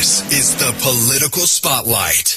This is the Political Spotlight.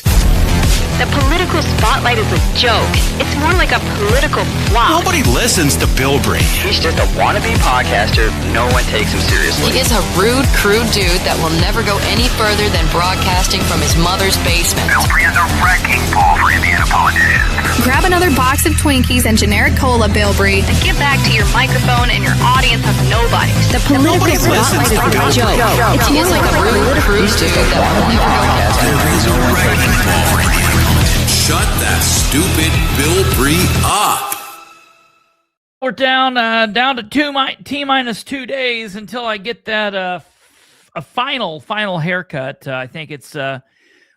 The political spotlight is a joke. It's more like a political flop. Nobody listens to Bilbrey. He's just a wannabe podcaster. No one takes him seriously. He is a rude, crude dude that will never go any further than broadcasting from his mother's basement. Bilbrey is a wrecking ball for Indiana politicians. Grab another box of Twinkies and generic cola, Bilbrey. And get back to your microphone and your audience of nobody. The political spotlight is a joke. It's He is like a rude, crude dude that will never go Bilbrey's a wrecking ball for Indiana politicians. Shut that stupid Bilbrey up. We're down to T-minus 2 days until I get that a final haircut. I think it's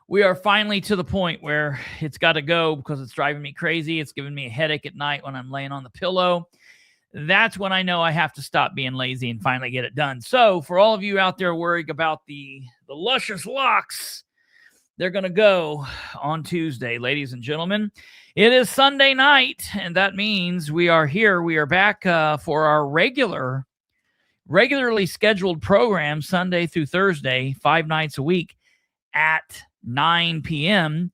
we are finally to the point where it's got to go because it's driving me crazy. It's giving me a headache at night when I'm laying on the pillow. That's when I know I have to stop being lazy and finally get it done. So for all of you out there worried about the luscious locks, they're going to go on Tuesday, ladies and gentlemen. It is Sunday night, and that means we are here. We are back for our regularly scheduled program, Sunday through Thursday, 5 nights a week at 9 p.m.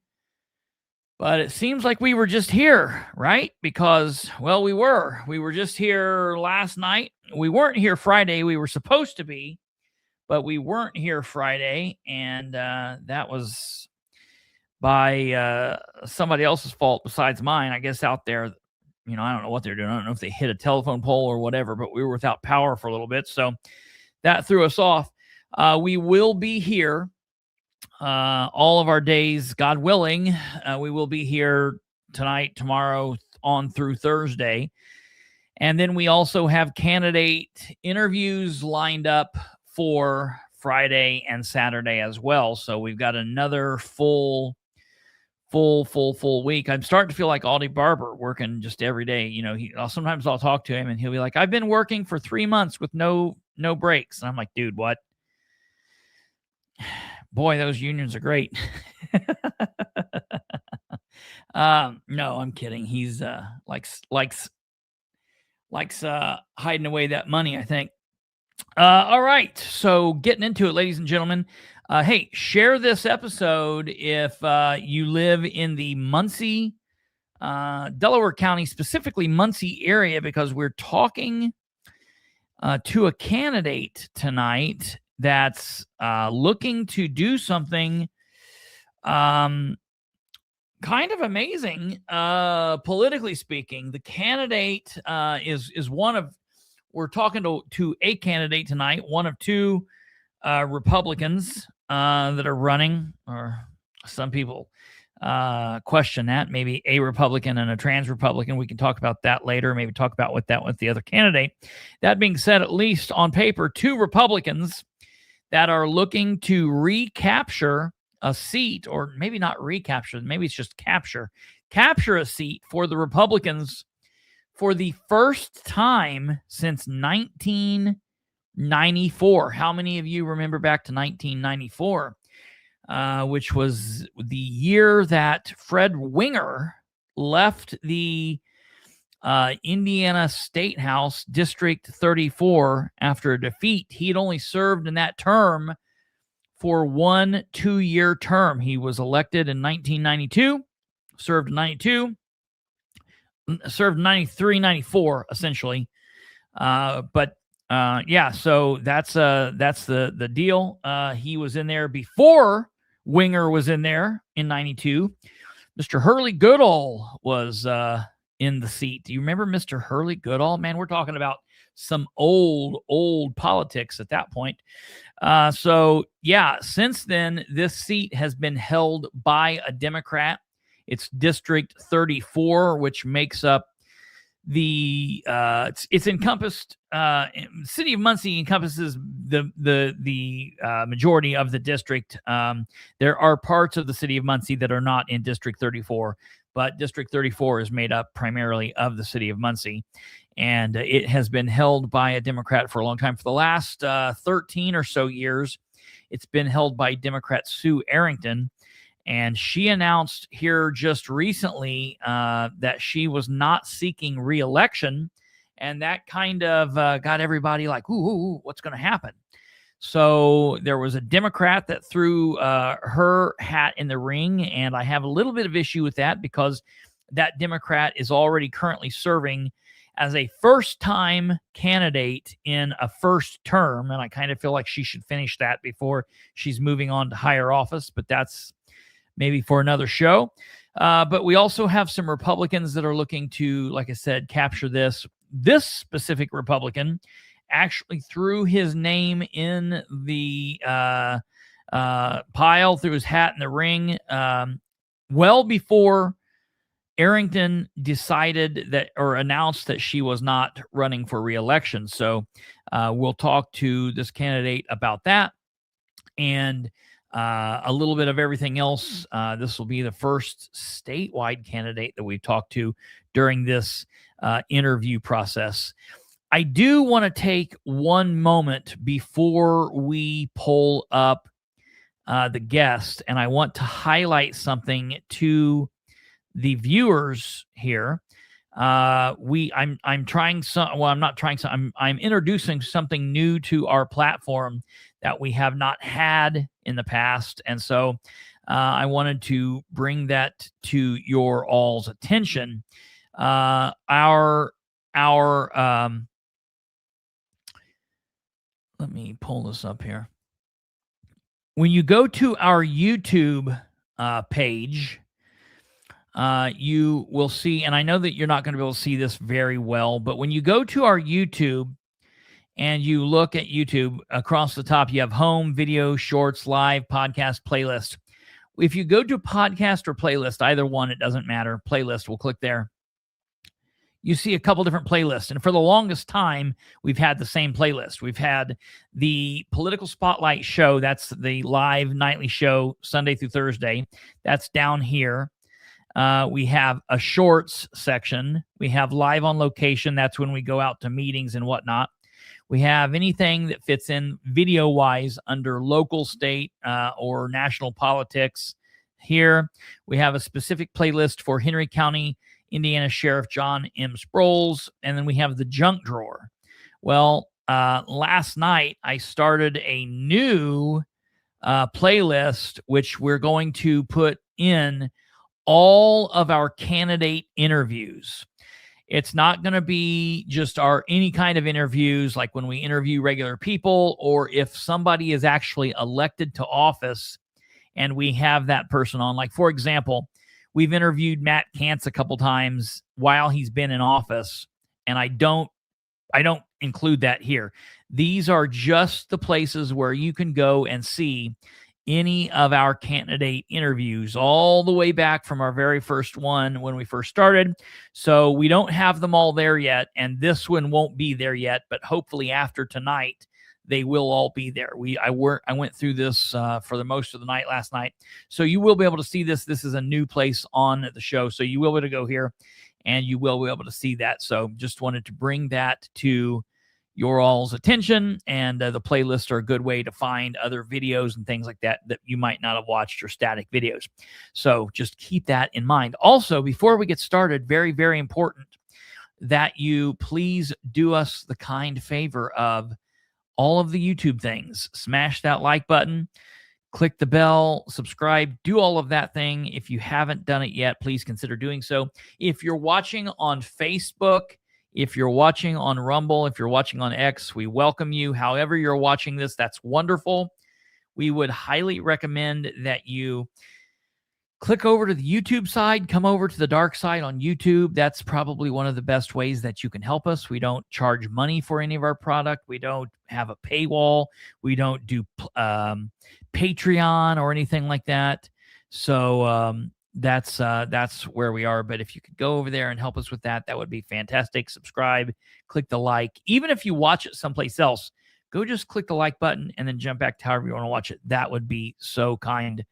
But it seems like we were just here, right? Because, well, we were. We were just here last night. We weren't here Friday. We were supposed to be, but we weren't here Friday, and that was by somebody else's fault besides mine. I guess out there, I don't know what they're doing. I don't know if they hit a telephone pole or whatever, but we were without power for a little bit, so that threw us off. We will be here all of our days, God willing. We will be here tonight, tomorrow, on through Thursday. And then we also have candidate interviews lined up for Friday and Saturday as well. So we've got another full week. I'm starting to feel like Aldi Barber, working just every day. Sometimes I'll talk to him and he'll be like, I've been working for 3 months with no breaks. And I'm like, dude, what? Boy, those unions are great. No, I'm kidding. He's likes hiding away that money, I think. All right, so getting into it, ladies and gentlemen. Hey, share this episode if you live in the Muncie, Delaware County, specifically Muncie area, because we're talking to a candidate tonight that's looking to do something kind of amazing, politically speaking. The candidate is one of, we're talking to a candidate tonight, one of two Republicans that are running, or some people question that, maybe a Republican and a trans Republican. We can talk about that later, maybe talk about with the other candidate. That being said, at least on paper, two Republicans that are looking to recapture a seat, or maybe not recapture, maybe it's just capture a seat for the Republicans for the first time since 1994. How many of you remember back to 1994, which was the year that Fred Wenger left the Indiana State House, District 34, after a defeat? He had only served in that term for 1 2-year term. He was elected in 1992, served in 92, served 93, 94, essentially. So that's the deal. He was in there before Wenger was in there in 92. Mr. Hurley Goodall was in the seat. Do you remember Mr. Hurley Goodall? Man, we're talking about some old politics at that point. Since then, this seat has been held by a Democrat. It's District 34, which makes up the it's encompassed. City of Muncie encompasses the majority of the district. There are parts of the city of Muncie that are not in District 34, but District 34 is made up primarily of the city of Muncie, and it has been held by a Democrat for a long time. For the last 13 or so years, it's been held by Democrat Sue Arrington. And she announced here just recently that she was not seeking re-election, and that kind of got everybody like, ooh, what's going to happen? So there was a Democrat that threw her hat in the ring, and I have a little bit of issue with that because that Democrat is already currently serving as a first-time candidate in a first term, and I kind of feel like she should finish that before she's moving on to higher office, but that's maybe for another show. But we also have some Republicans that are looking to, like I said, capture this. This specific Republican actually threw his name in the pile, threw his hat in the ring, well before Arrington decided that or announced that she was not running for re-election. So we'll talk to this candidate about that and a little bit of everything else. This will be the first statewide candidate that we've talked to during this interview process. I do want to take one moment before we pull up the guest, and I want to highlight something to the viewers here. I'm introducing something new to our platform that we have not had in the past, and so I wanted to bring that to your all's attention. Let me pull this up here. When you go to our YouTube page, you will see, and I know that you're not going to be able to see this very well, but when you go to our YouTube and you look at YouTube, across the top, you have home, video, shorts, live, podcast, playlist. If you go to podcast or playlist, either one, it doesn't matter. Playlist, we'll click there. You see a couple different playlists. And for the longest time, we've had the same playlist. We've had the Political Spotlight show. That's the live nightly show, Sunday through Thursday. That's down here. We have a shorts section. We have live on location. That's when we go out to meetings and whatnot. We have anything that fits in video-wise under local, state, or national politics. Here, we have a specific playlist for Henry County, Indiana Sheriff John M. Sproles, and then we have the junk drawer. Well, last night I started a new playlist, which we're going to put in all of our candidate interviews. It's not going to be just any kind of interviews, like when we interview regular people, or if somebody is actually elected to office and we have that person on. Like, for example, we've interviewed Matt Kantz a couple times while he's been in office, and I don't include that here. These are just the places where you can go and see any of our candidate interviews all the way back from our very first one when we first started. So we don't have them all there yet, and this one won't be there yet, but hopefully after tonight, they will all be there. I went through this for the most of the night last night. So you will be able to see this. This is a new place on the show. So you will be able to go here and you will be able to see that. So just wanted to bring that to your all's attention. And the playlists are a good way to find other videos and things like that you might not have watched, or static videos. So just keep that in mind. Also, before we get started, very, very important that you please do us the kind favor of all of the YouTube things. Smash that like button, click the bell, subscribe, do all of that thing. If you haven't done it yet, please consider doing so. If you're watching on Facebook, if you're watching on Rumble, if you're watching on X, we welcome you. However you're watching this, that's wonderful. We would highly recommend that you click over to the YouTube side, come over to the dark side on YouTube. That's probably one of the best ways that you can help us. We don't charge money for any of our product. We don't have a paywall. We don't do Patreon or anything like that. So that's where we are. But if you could go over there and help us with that, that would be fantastic. Subscribe, click the like. Even if you watch it someplace else, go just click the like button and then jump back to however you want to watch it. That would be so kind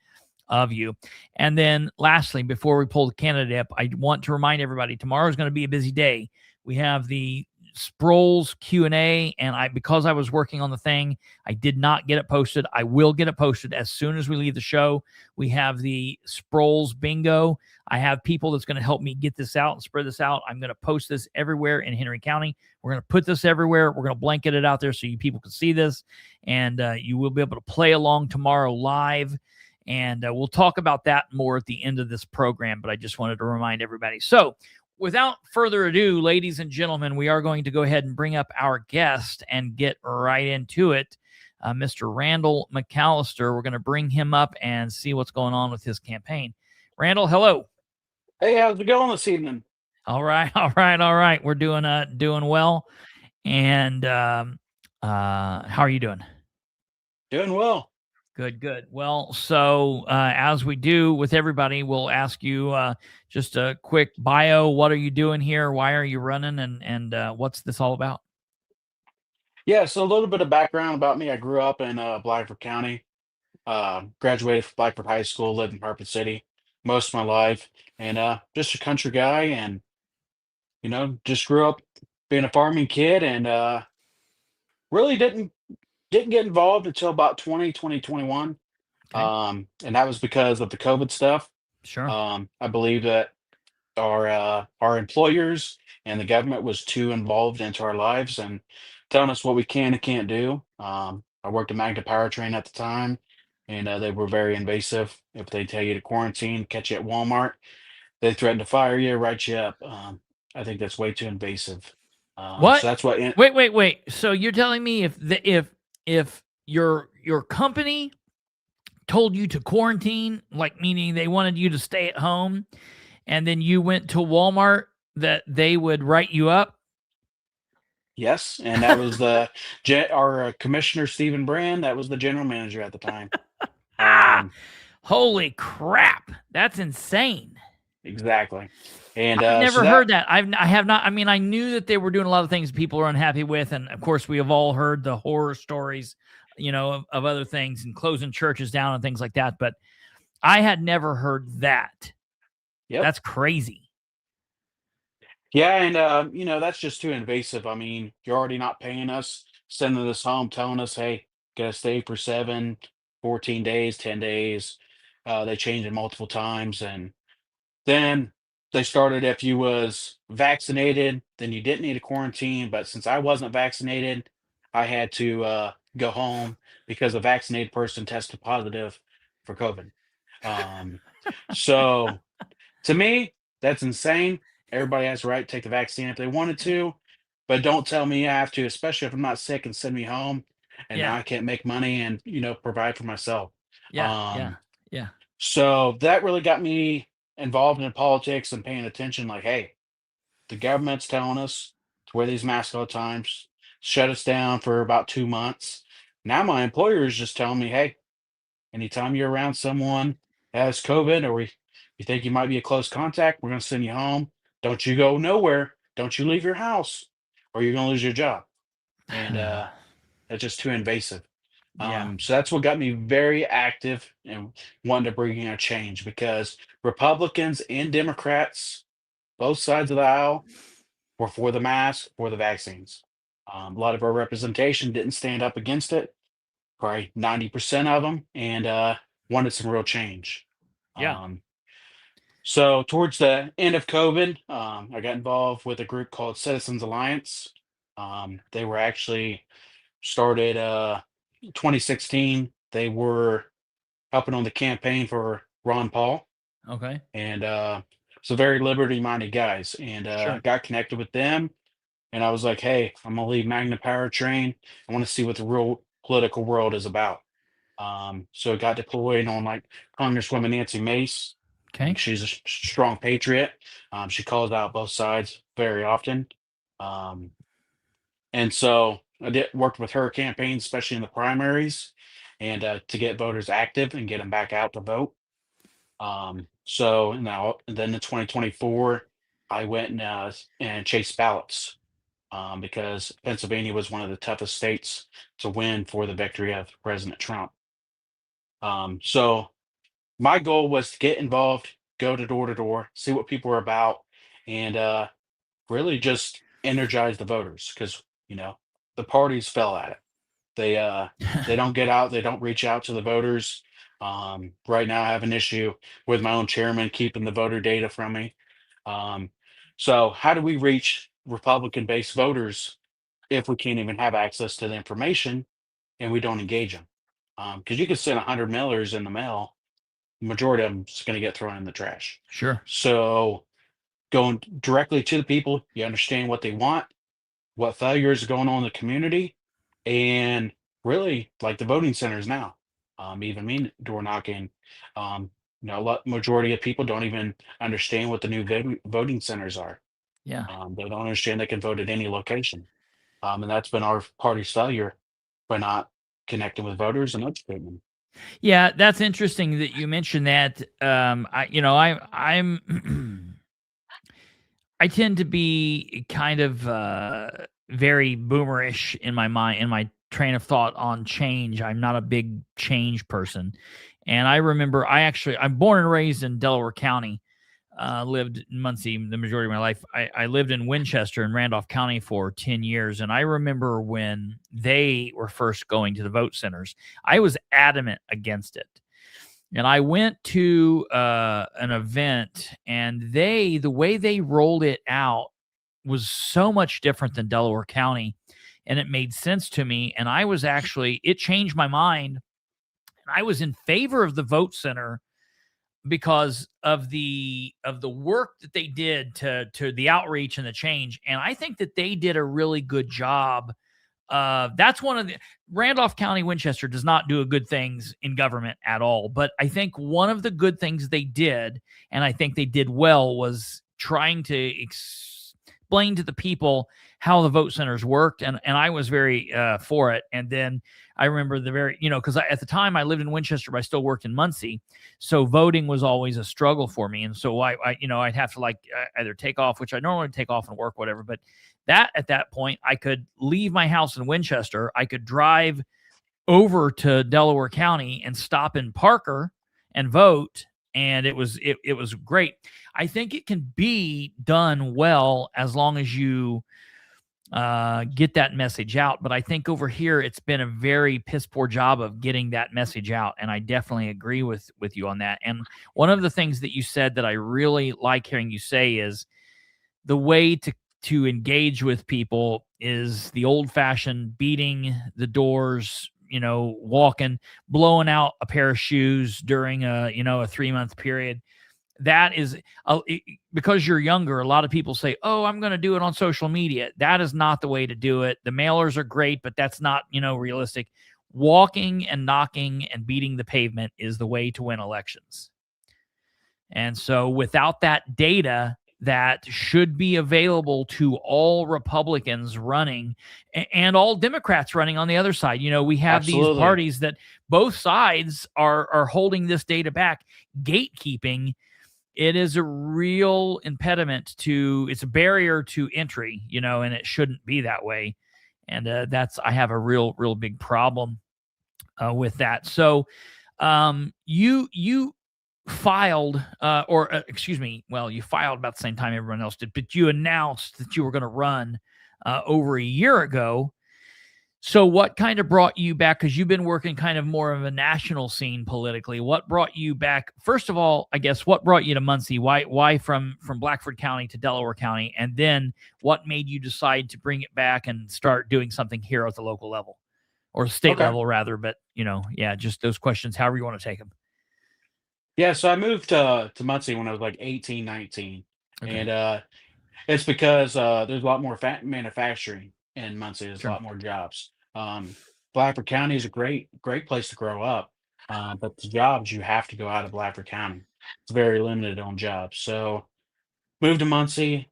of you. And then lastly, before we pull the candidate up, I want to remind everybody tomorrow is going to be a busy day. We have the Sproul's Q&A, and because I was working on the thing, I did not get it posted. I will get it posted as soon as we leave the show. We have the Sproul's bingo. I have people that's going to help me get this out and spread this out. I'm going to post this everywhere in Henry County. We're going to put this everywhere. We're going to blanket it out there so you people can see this, and you will be able to play along tomorrow live. And we'll talk about that more at the end of this program, but I just wanted to remind everybody. So without further ado, ladies and gentlemen, we are going to go ahead and bring up our guest and get right into it. Mr. Randall McCallister. We're going to bring him up and see what's going on with his campaign. Randall, hello. Hey, how's it going this evening? All right. We're doing well. And how are you doing? Doing well. Good. Well, so as we do with everybody, we'll ask you just a quick bio. What are you doing here? Why are you running? And what's this all about? Yeah, so a little bit of background about me. I grew up in Blackford County, graduated from Blackford High School, lived in Parker City most of my life, and just a country guy, and just grew up being a farming kid, and really didn't get involved until about 2021. Okay. And that was because of the COVID stuff. Sure. I believe that our employers and the government was too involved into our lives and telling us what we can and can't do. I worked at Magna Powertrain at the time, and they were very invasive. If they tell you to quarantine, catch you at Walmart, they threaten to fire you, write you up. I think that's way too invasive. What? So that's what. Wait. So you're telling me if your company told you to quarantine, like meaning they wanted you to stay at home, and then you went to Walmart, that they would write you up? Yes, and that was our commissioner, Stephen Brand. That was the general manager at the time. Holy crap! That's insane. Exactly. And I've never heard that. I have not. I mean, I knew that they were doing a lot of things people are unhappy with, and of course, we have all heard the horror stories, of other things and closing churches down and things like that. But I had never heard that. Yep. That's crazy. Yeah, and that's just too invasive. I mean, you're already not paying us, sending us home, telling us, hey, gotta stay for 7, 14 days, 10 days. They changed it multiple times, and then they started if you was vaccinated, then you didn't need a quarantine. But since I wasn't vaccinated, I had to go home because a vaccinated person tested positive for COVID. So to me, that's insane. Everybody has the right to take the vaccine if they wanted to, but don't tell me I have to, especially if I'm not sick, and send me home and now Yeah. I can't make money and provide for myself. Yeah. So that really got me involved in politics and paying attention. Like, hey, the government's telling us to wear these masks all the time, shut us down for about 2 months. Now my employer is just telling me, hey, anytime you're around someone that has COVID, or you think you might be a close contact, we're going to send you home. Don't you go nowhere. Don't you leave your house, or you're going to lose your job. And that's just too invasive. Yeah. So that's what got me very active and wanting to bring in a change, because Republicans and Democrats, both sides of the aisle, were for the mask, for the vaccines. A lot of our representation didn't stand up against it, probably 90% of them, and wanted some real change. Yeah. So towards the end of COVID, I got involved with a group called Citizens Alliance. They were actually started 2016. They were helping on the campaign for Ron Paul, Okay. and so very liberty-minded guys. And Sure. got connected with them, and I was like, hey, I'm gonna leave Magna Powertrain. I want to see what the real political world is about. So I got deployed on like Congresswoman Nancy Mace. Okay. She's a strong patriot. She calls out both sides very often. And so I worked with her campaign, especially in the primaries, and to get voters active and get them back out to vote. So now, and then in 2024, I went and chased ballots, because Pennsylvania was one of the toughest states to win for the victory of President Trump. So my goal was to get involved, go to door, see what people are about, and really just energize the voters because the parties fell at it. They don't get out. They don't reach out to the voters. Right now, I have an issue with my own chairman keeping the voter data from me. Um, so how do we reach Republican-based voters if we can't even have access to the information and we don't engage them? Because you can send 100 mailers in the mail, the majority of them is going to get thrown in the trash. Sure. So going directly to the people, you understand what they want, what failures are going on in the community, and really like the voting centers now. Even me door knocking. Majority of people don't even understand what the new voting centers are. Yeah. They don't understand they can vote at any location. And that's been our party's failure by not connecting with voters and educating them. Yeah, that's interesting that you mentioned that. I'm I tend to be kind of very boomerish in my mind, in my train of thought on change. I'm not a big change person. And I remember I'm born and raised in Delaware County, lived in Muncie the majority of my life. I lived in Winchester and Randolph County for 10 years. And I remember when they were first going to the vote centers, I was adamant against it. And I went to an event, and the way they rolled it out was so much different than Delaware County, and it made sense to me. And it changed my mind. And I was in favor of the vote center because of the work that they did to the outreach and the change. And I think that they did a really good job. That's one of the Randolph County, Winchester does not do a good things in government at all. But I think one of the good things they did, and I think they did well, was trying to explain to the people how the vote centers worked. And I was very for it. And then I remember because at the time I lived in Winchester, but I still worked in Muncie. So voting was always a struggle for me. And so I'd have to either take off, which I normally take off and work, whatever. But at that point, I could leave my house in Winchester. I could drive over to Delaware County and stop in Parker and vote. And it was great. I think it can be done well as long as you get that message out. But I think over here, it's been a very piss poor job of getting that message out. And I definitely agree with you on that. And one of the things that you said that I really like hearing you say is the way to engage with people is the old-fashioned beating the doors, walking, blowing out a pair of shoes during a 3-month period. That is because you're younger. A lot of people say, "Oh, I'm going to do it on social media." That is not the way to do it. The mailers are great, but that's not, realistic. Walking and knocking and beating the pavement is the way to win elections. And so without that data, that should be available to all Republicans running and all Democrats running on the other side. We have Absolutely. These parties that both sides are holding this data back. Gatekeeping, it is a real impediment it's a barrier to entry, and it shouldn't be that way. And I have a real big problem with that. So you filed, you filed about the same time everyone else did, but you announced that you were going to run over a year ago. So what kind of brought you back? Because you've been working kind of more of a national scene politically. What brought you back? First of all, I guess, what brought you to Muncie? Why from Blackford County to Delaware County? And then what made you decide to bring it back and start doing something here at the local level or state level rather? But, just those questions, however you want to take them. Yeah, so I moved to Muncie when I was like 18, 19. Okay. And it's because there's a lot more manufacturing in Muncie. There's Sure. a lot more jobs. Blackford County is a great place to grow up. But the jobs, you have to go out of Blackford County. It's very limited on jobs. So moved to Muncie,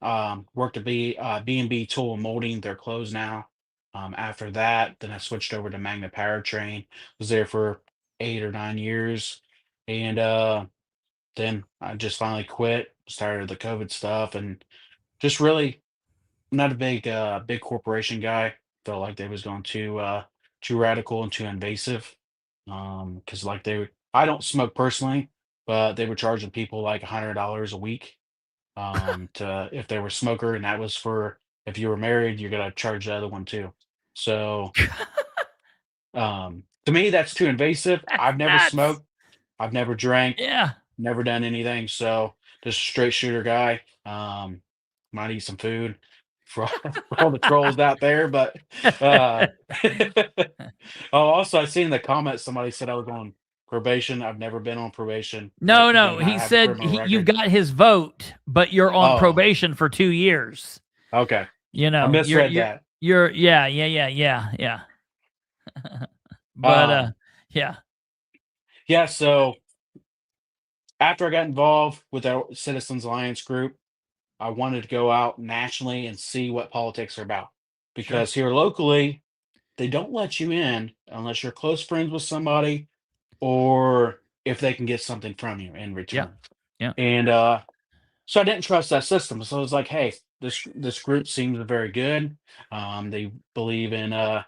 worked at B&B Tool and Molding. They're closed now. After that, then I switched over to Magna Powertrain. Was there for 8 or 9 years. And then I just finally quit, started the COVID stuff, and just really not a big corporation guy. Felt like they was going too radical and too invasive. Because I don't smoke personally, but they were charging people like $100 a week to if they were a smoker, and that was for if you were married, you're gonna charge the other one too. So to me, that's too invasive. That's I've never nuts. smoked, I've never drank, Yeah. never done anything. So just a straight shooter guy. Might eat some food for for all the trolls out there, but uh, oh, also I seen in the comments somebody said I was on probation. I've never been on probation. No, Do no. not He have a said criminal you've record. got his vote, but you're on Oh, probation for 2 years. okay. You I know, misread that. yeah. But Um, yeah, yeah, so after I got involved with our Citizens Alliance group, I wanted to go out nationally and see what politics are about. sure. Because here locally, they don't let you in unless you're close friends with somebody or if they can get something from you in Yeah. return. Yeah. And so I didn't trust that system. So I was like, hey, this group seems very good. They believe in a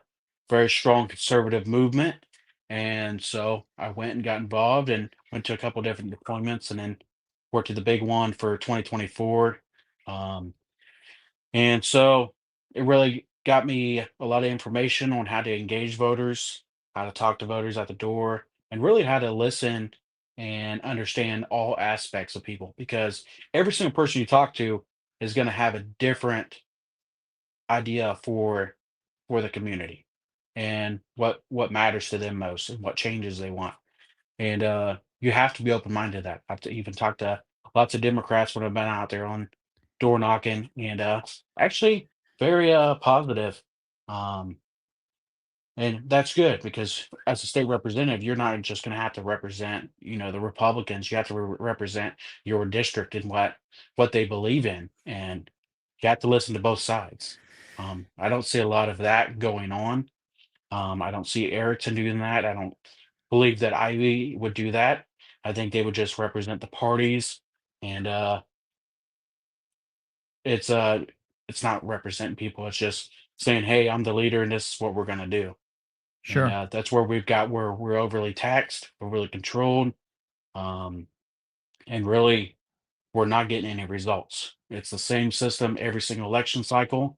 very strong conservative movement. And so I went and got involved and went to a couple different deployments and then worked at the big one for 2024. Um, and so it really got me a lot of information on how to engage voters, how to talk to voters at the door, and really how to listen and understand all aspects of people because every single person you talk to is going to have a different idea for the community and what matters to them most and what changes they want. And you have to be open minded to that. I've to even talked to lots of Democrats when I've been out there on door knocking, and actually very positive. Um, and that's good because as a state representative, you're not just going to have to represent, the Republicans. You have to represent your district and what they believe in, and you have to listen to both sides. I don't see a lot of that going on. I don't see Erickson doing that. I don't believe that Ivy would do that. I think they would just represent the parties, and it's uh, it's not representing people. It's just saying, "Hey, I'm the leader, and this is what we're gonna do." And Sure. that's where we're overly taxed, we're really controlled, um, and really we're not getting any results. It's the same system every single election cycle,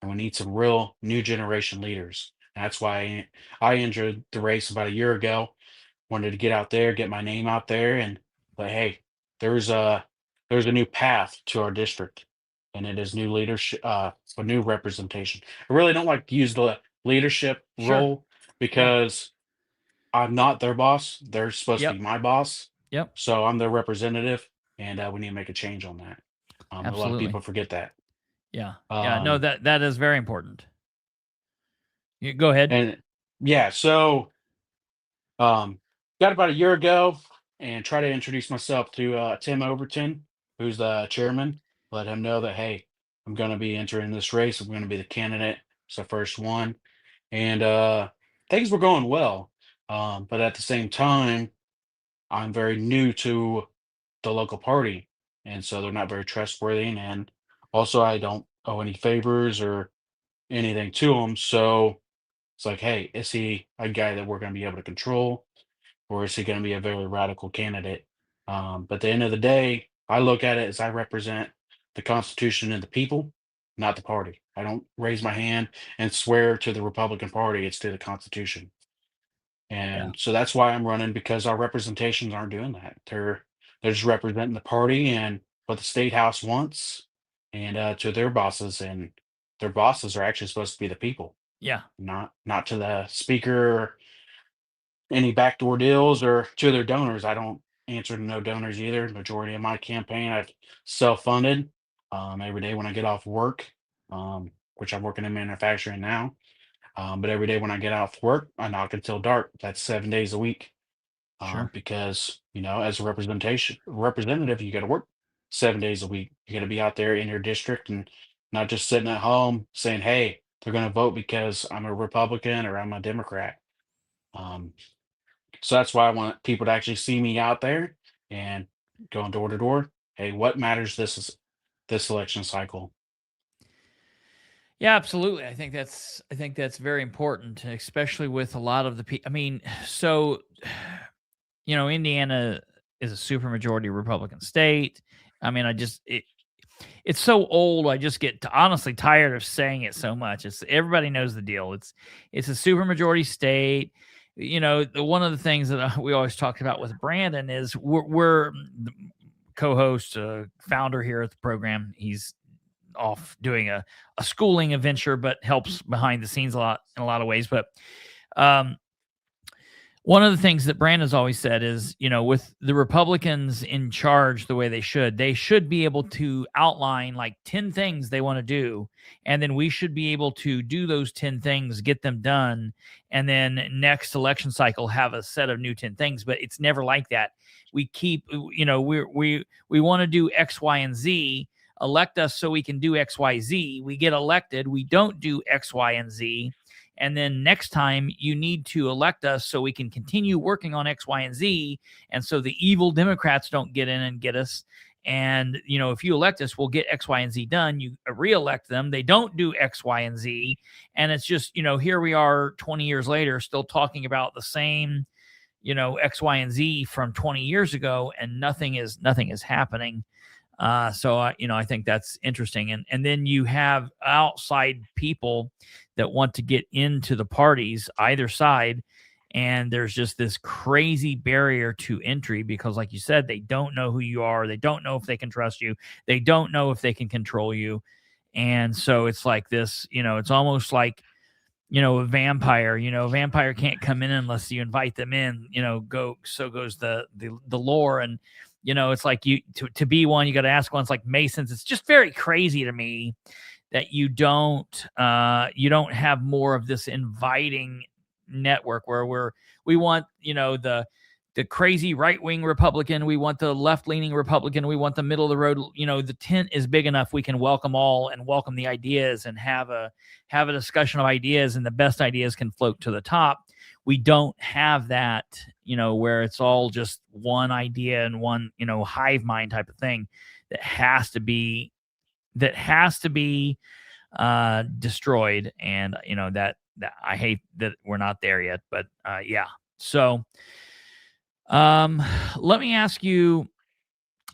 and we need some real new generation leaders. That's why I entered the race about a year ago. Wanted to get out there, get my name out there, and but hey, there's a there's a new path to our district, and it is new leadership, a new representation. I really don't like to use the leadership Sure. role Yeah. because I'm not their boss. They're supposed to Yep. be my boss, Yep. so I'm their representative, and we need to make a change on that. A lot of Absolutely. people forget that. Yeah. Yeah. No, Um, that is very important. You go ahead. and yeah, so Um, got about a year ago and try to introduce myself to Tim Overton, who's the chairman. Let him know that, hey, I'm going to be entering this race. I'm going to be the candidate. It's the first one. And things were going well. But at the same time, I'm very new to the local party. And so they're not very trustworthy. And also, I don't owe any favors or anything to them. So it's like, hey, is he a guy that we're going to be able to control? Or is he going to be a very radical candidate? But at the end of the day, I look at it as I represent the Constitution and the people, not the party. I don't raise my hand and swear to the Republican Party, it's to the Constitution. Yeah. And so that's why I'm running because our representations aren't doing that. They're just representing the party and what the state house wants and to their bosses, and their bosses are actually supposed to be the people, Yeah. not to the speaker, any backdoor deals, or to their donors. I don't answer to no donors either. Majority of my campaign I've self-funded every day when I get off work, which I'm working in manufacturing now. But every day when I get off work, I knock until dark. That's 7 days a week. Sure. Because as a representative, you got to work 7 days a week. You got to be out there in your district and not just sitting at home saying, "Hey, they're going to vote because I'm a Republican or I'm a Democrat." Um, so that's why I want people to actually see me out there and going door to door. Hey, what matters this election cycle? Yeah, absolutely. I think that's very important, especially with a lot of the people. I mean, so Indiana is a super majority Republican state. I mean, it's so old. I just get honestly tired of saying it so much. It's everybody knows the deal. It's a supermajority state. One of the things that we always talked about with Brandon is we're the co-host, founder here at the program. He's off doing a schooling adventure, but helps behind the scenes in a lot of ways. But one of the things that Brandon's always said is, with the Republicans in charge the way they should be able to outline like 10 things they want to do. And then we should be able to do those 10 things, get them done. And then next election cycle, have a set of new 10 things. But it's never like that. We keep, we want to do X, Y, and Z. Elect us so we can do X, Y, Z. We get elected. We don't do X, Y, and Z. And then next time you need to elect us so we can continue working on X, Y, and Z. And so the evil Democrats don't get in and get us. And, if you elect us, we'll get X, Y, and Z done. You reelect them. They don't do X, Y, and Z. And it's just, here we are 20 years later, still talking about the same, X, Y, and Z from 20 years ago, and nothing is happening. So I think that's interesting. And then you have outside people that want to get into the parties, either side. And there's just this crazy barrier to entry because, like you said, they don't know who you are. They don't know if they can trust you. They don't know if they can control you. And so it's like this, it's almost like, a vampire. A vampire can't come in unless you invite them in, so goes the lore. And, it's like to be one, you got to ask one. It's like Masons. It's just very crazy to me that you don't have more of this inviting network where we want, the crazy right-wing Republican. We want the left-leaning Republican. We want the middle of the road. The tent is big enough. We can welcome all and welcome the ideas and have a discussion of ideas, and the best ideas can float to the top. We don't have that, where it's all just one idea and one, hive mind type of thing that has to be destroyed. And, that I hate that we're not there yet, but yeah. So let me ask you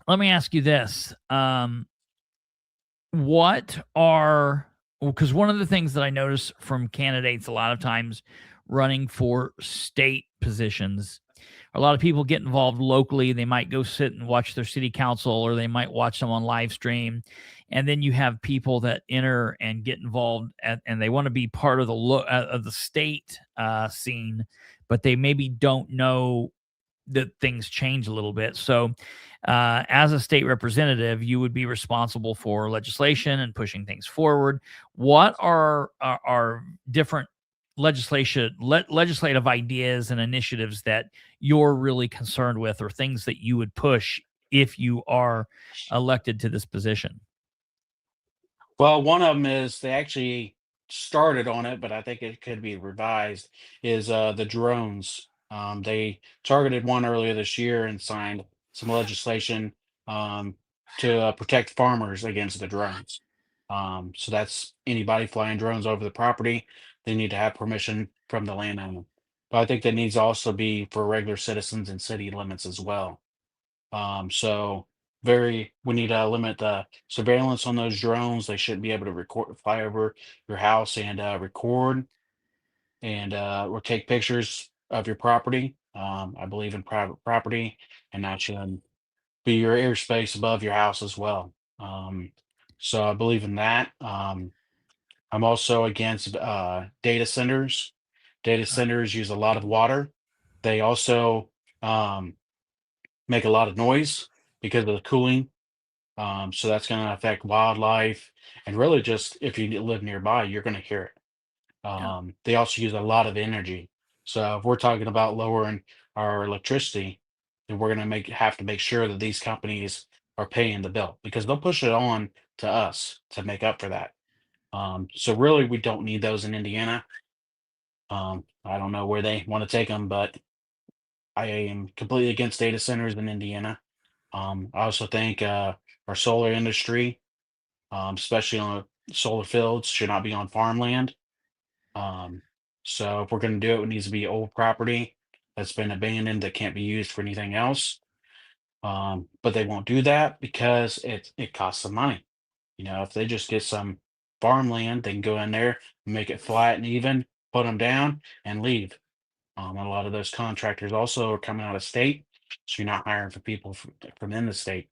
this. Because one of the things that I notice from candidates a lot of times running for state positions, a lot of people get involved locally. They might go sit and watch their city council, or they might watch them on live stream. And then you have people that enter and get involved and they want to be part of the state scene, but they maybe don't know that things change a little bit. So as a state representative, you would be responsible for legislation and pushing things forward. What are different legislative ideas and initiatives that you're really concerned with, or things that you would push if you are elected to this position? Well, one of them is they actually started on it, but I think it could be revised, is the drones. They targeted one earlier this year and signed some legislation to protect farmers against the drones. So that's anybody flying drones over the property, they need to have permission from the landowner. But I think that needs to also be for regular citizens in city limits as well. So we need to limit the surveillance on those drones. They shouldn't be able to fly over your house and record and or take pictures of your property. I believe in private property, and that should be your airspace above your house as well. So I believe in that. I'm also against data centers. Data centers use a lot of water. They also make a lot of noise because of the cooling. So that's going to affect wildlife, and really just if you live nearby, you're going to hear it. They also use a lot of energy. So if we're talking about lowering our electricity, then we're going to have to make sure that these companies are paying the bill, because they'll push it on to us to make up for that. So really, we don't need those in Indiana. I don't know where they want to take them, but I am completely against data centers in Indiana. I also think our solar industry, especially on solar fields, should not be on farmland. So if we're going to do it, it needs to be old property that's been abandoned that can't be used for anything else. But they won't do that because it costs some money. If they just get some farmland, they can go in there, make it flat and even, put them down, and leave. And a lot of those contractors also are coming out of state, so you're not hiring for people from in the state.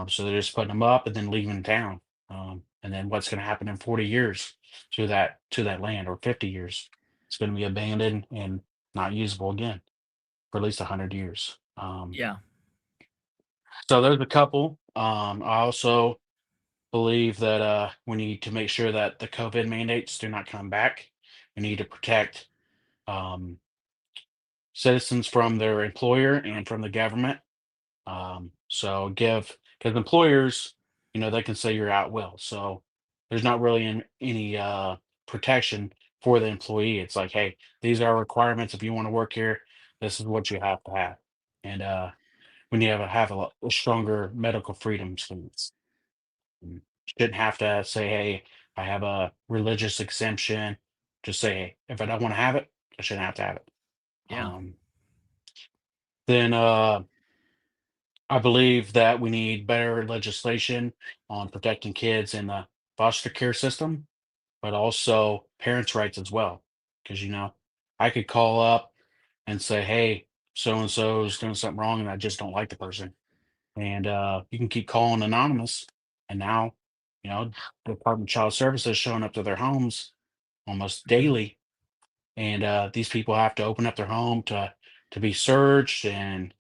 So they're just putting them up and then leaving town. And then what's going to happen in 40 years to that land, or 50 years? It's going to be abandoned and not usable again for at least 100 years. Yeah. So there's a couple. I also believe that we need to make sure that the COVID mandates do not come back. We need to protect um, citizens from their employer and from the government. So because employers, they can say you're at will. So there's not really any protection for the employee. It's like, hey, these are requirements. If you want to work here, this is what you have to have. And we need to have a stronger medical freedom stance. You shouldn't have to say, hey, I have a religious exemption. Just say, hey, if I don't want to have it, I shouldn't have to have it. Yeah. Then I believe that we need better legislation on protecting kids in the foster care system, but also parents' rights as well. Because, I could call up and say, hey, so and so is doing something wrong and I just don't like the person. And you can keep calling anonymous. And now, the Department of Child Services showing up to their homes almost daily. And these people have to open up their home to be searched, and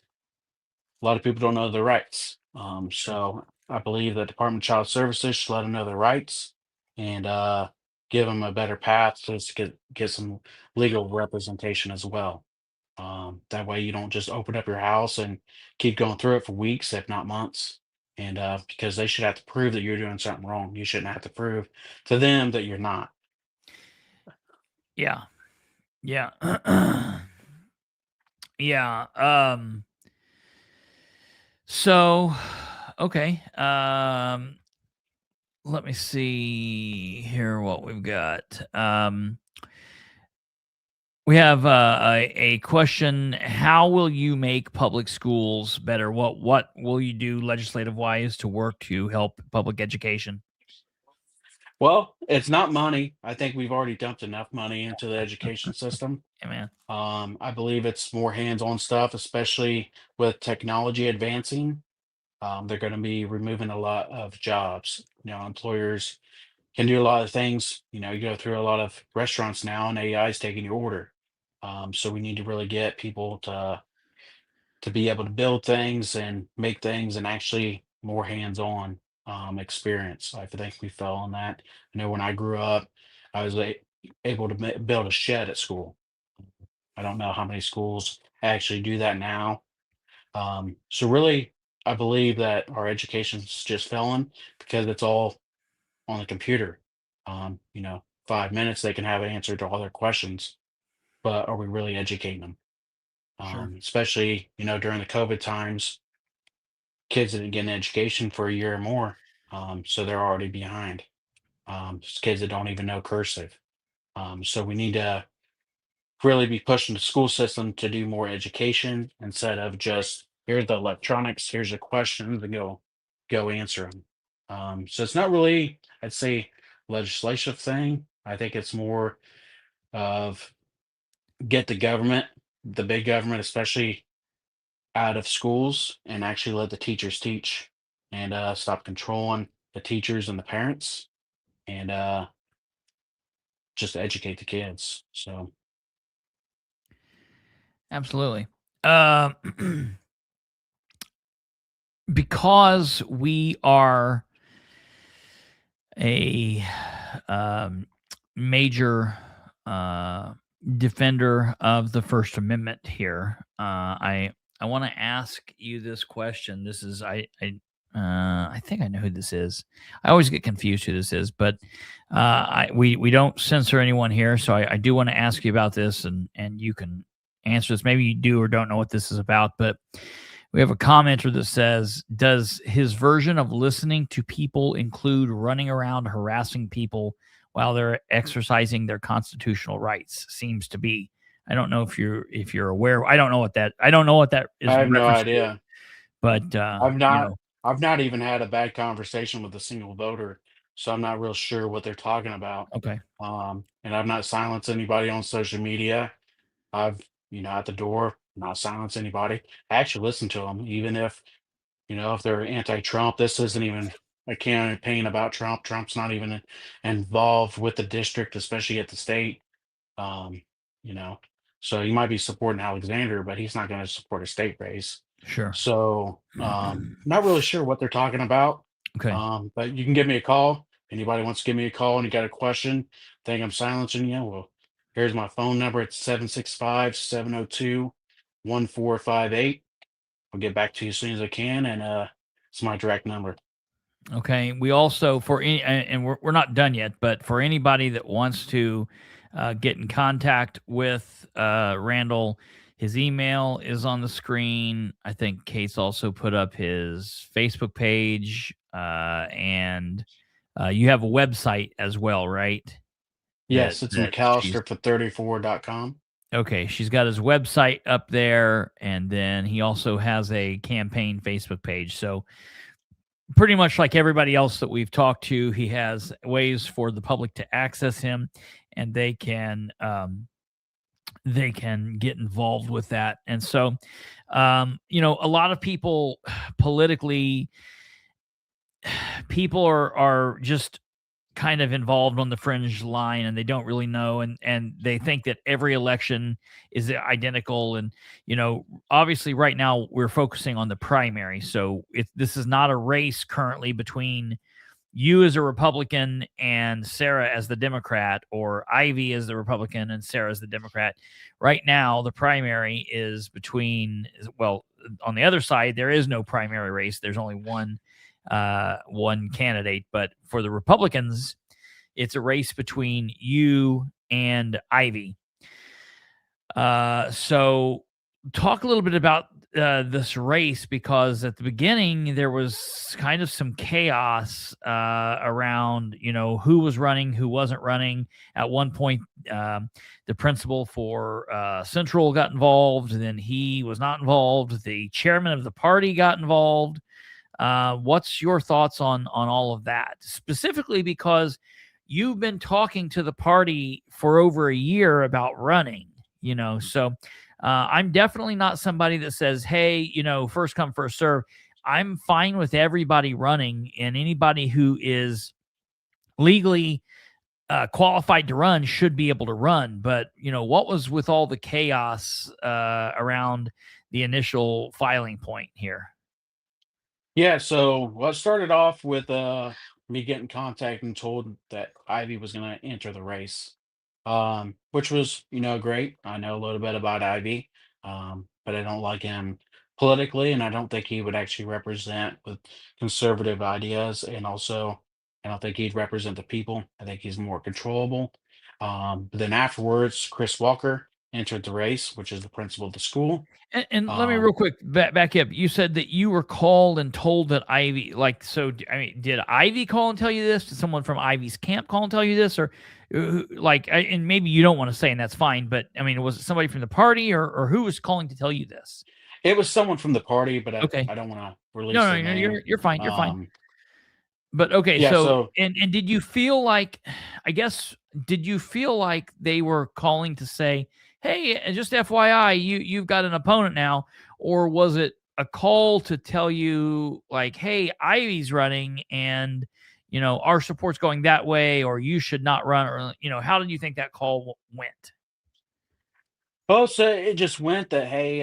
a lot of people don't know their rights. So I believe the Department of Child Services should let them know their rights, and give them a better path to get some legal representation as well. That way you don't just open up your house and keep going through it for weeks, if not months. And because they should have to prove that you're doing something wrong. You shouldn't have to prove to them that you're not. Yeah. Yeah. Yeah. So, okay. Let me see here what we've got. We have a question. How will you make public schools better? What will you do legislative wise to work to help public education? Well, it's not money. I think we've already dumped enough money into the education system. Yeah, man. I believe it's more hands-on stuff, especially with technology advancing. They're going to be removing a lot of jobs. Employers can do a lot of things. You go through a lot of restaurants now, and AI is taking your order. So we need to really get people to be able to build things and make things, and actually more hands-on experience. I think we fell on that. I know when I grew up, I was able to build a shed at school. I don't know how many schools actually do that now. So really, I believe that our education's just failing because it's all on the computer. 5 minutes they can have an answer to all their questions, but are we really educating them? Sure. Especially during the COVID times, kids didn't get an education for a year or more, so they're already behind. It's kids that don't even know cursive. So we need to really be pushing the school system to do more education instead of just here's the electronics, here's the questions, and go answer them. So it's not really, I'd say, legislative thing. I think it's more of get the big government especially, out of schools and actually let the teachers teach, and stop controlling the teachers and the parents, and just educate the kids. So Absolutely. Because we are a major defender of the First Amendment here, I want to ask you this question. This is I think I know who this is. I always get confused who this is, but we don't censor anyone here, so I do want to ask you about this, and you can answer this. Maybe you do or don't know what this is about, but we have a commenter that says, does his version of listening to people include running around harassing people while they're exercising their constitutional rights? Seems to be. I don't know if you're aware. I don't know what that is. I have no reference to, idea. but I've not I've not even had a bad conversation with a single voter, so I'm not real sure what they're talking about. Okay. And I've not silenced anybody on social media. I've, at the door, not silenced anybody. I actually listen to them, even if, if they're anti-Trump. This isn't even a campaign about Trump. Trump's not even involved with the district, especially at the state. Um, you know, so you might be supporting Alexander, but he's not going to support a state race. Sure. So, not really sure what they're talking about. Okay. But you can give me a call. Anybody wants to give me a call and you got a question, think I'm silencing you? Well, here's my phone number. It's 765-702-1458. I'll get back to you as soon as I can, and it's my direct number. Okay. We also, for any, and we're not done yet, but for anybody that wants to get in contact with Randall, his email is on the screen. I think Kate's also put up his Facebook page, and you have a website as well, right? Yes, it's that McCallister34.com. Okay, she's got his website up there, and then he also has a campaign Facebook page. So pretty much like everybody else that we've talked to, he has ways for the public to access him, and they can get involved with that. And so, a lot of people politically, people are just kind of involved on the fringe line, and they don't really know, and they think that every election is identical. And obviously right now we're focusing on the primary, so this is not a race currently between you as a Republican and Sarah as the Democrat, or Ivy as the Republican and Sarah as the Democrat. Right now the primary is between, well, on the other side there is no primary race, there's only one candidate. But for the Republicans, it's a race between you and Ivy. So talk a little bit about this race, because at the beginning there was kind of some chaos around, who was running, who wasn't running. At one point, the principal for Central got involved, and then he was not involved. The chairman of the party got involved. What's your thoughts on all of that? Specifically because you've been talking to the party for over a year about running, so I'm definitely not somebody that says, hey, first come, first serve. I'm fine with everybody running, and anybody who is legally qualified to run should be able to run. But, what was with all the chaos around the initial filing point here? Yeah, so it started off with me getting contacted and told that Ivy was going to enter the race, which was, great. I know a little bit about Ivy, but I don't like him politically, and I don't think he would actually represent with conservative ideas. And also, I don't think he'd represent the people. I think he's more controllable. But then afterwards, Chris Walker entered the race, which is the principal of the school. And let me real quick back up. You said that you were called and told that Ivy, did Ivy call and tell you this? Did someone from Ivy's camp call and tell you this? Or and maybe you don't want to say, and that's fine, but I mean, was it somebody from the party, or who was calling to tell you this? It was someone from the party, but okay. I don't want to release No, their name. you're fine. You're fine. But okay, yeah, so and did you feel like, did you feel like they were calling to say, hey, just FYI, you've got an opponent now? Or was it a call to tell you, like, hey, Ivy's running, and, our support's going that way, or you should not run? Or, how did you think that call went? Oh, so it just went that, hey,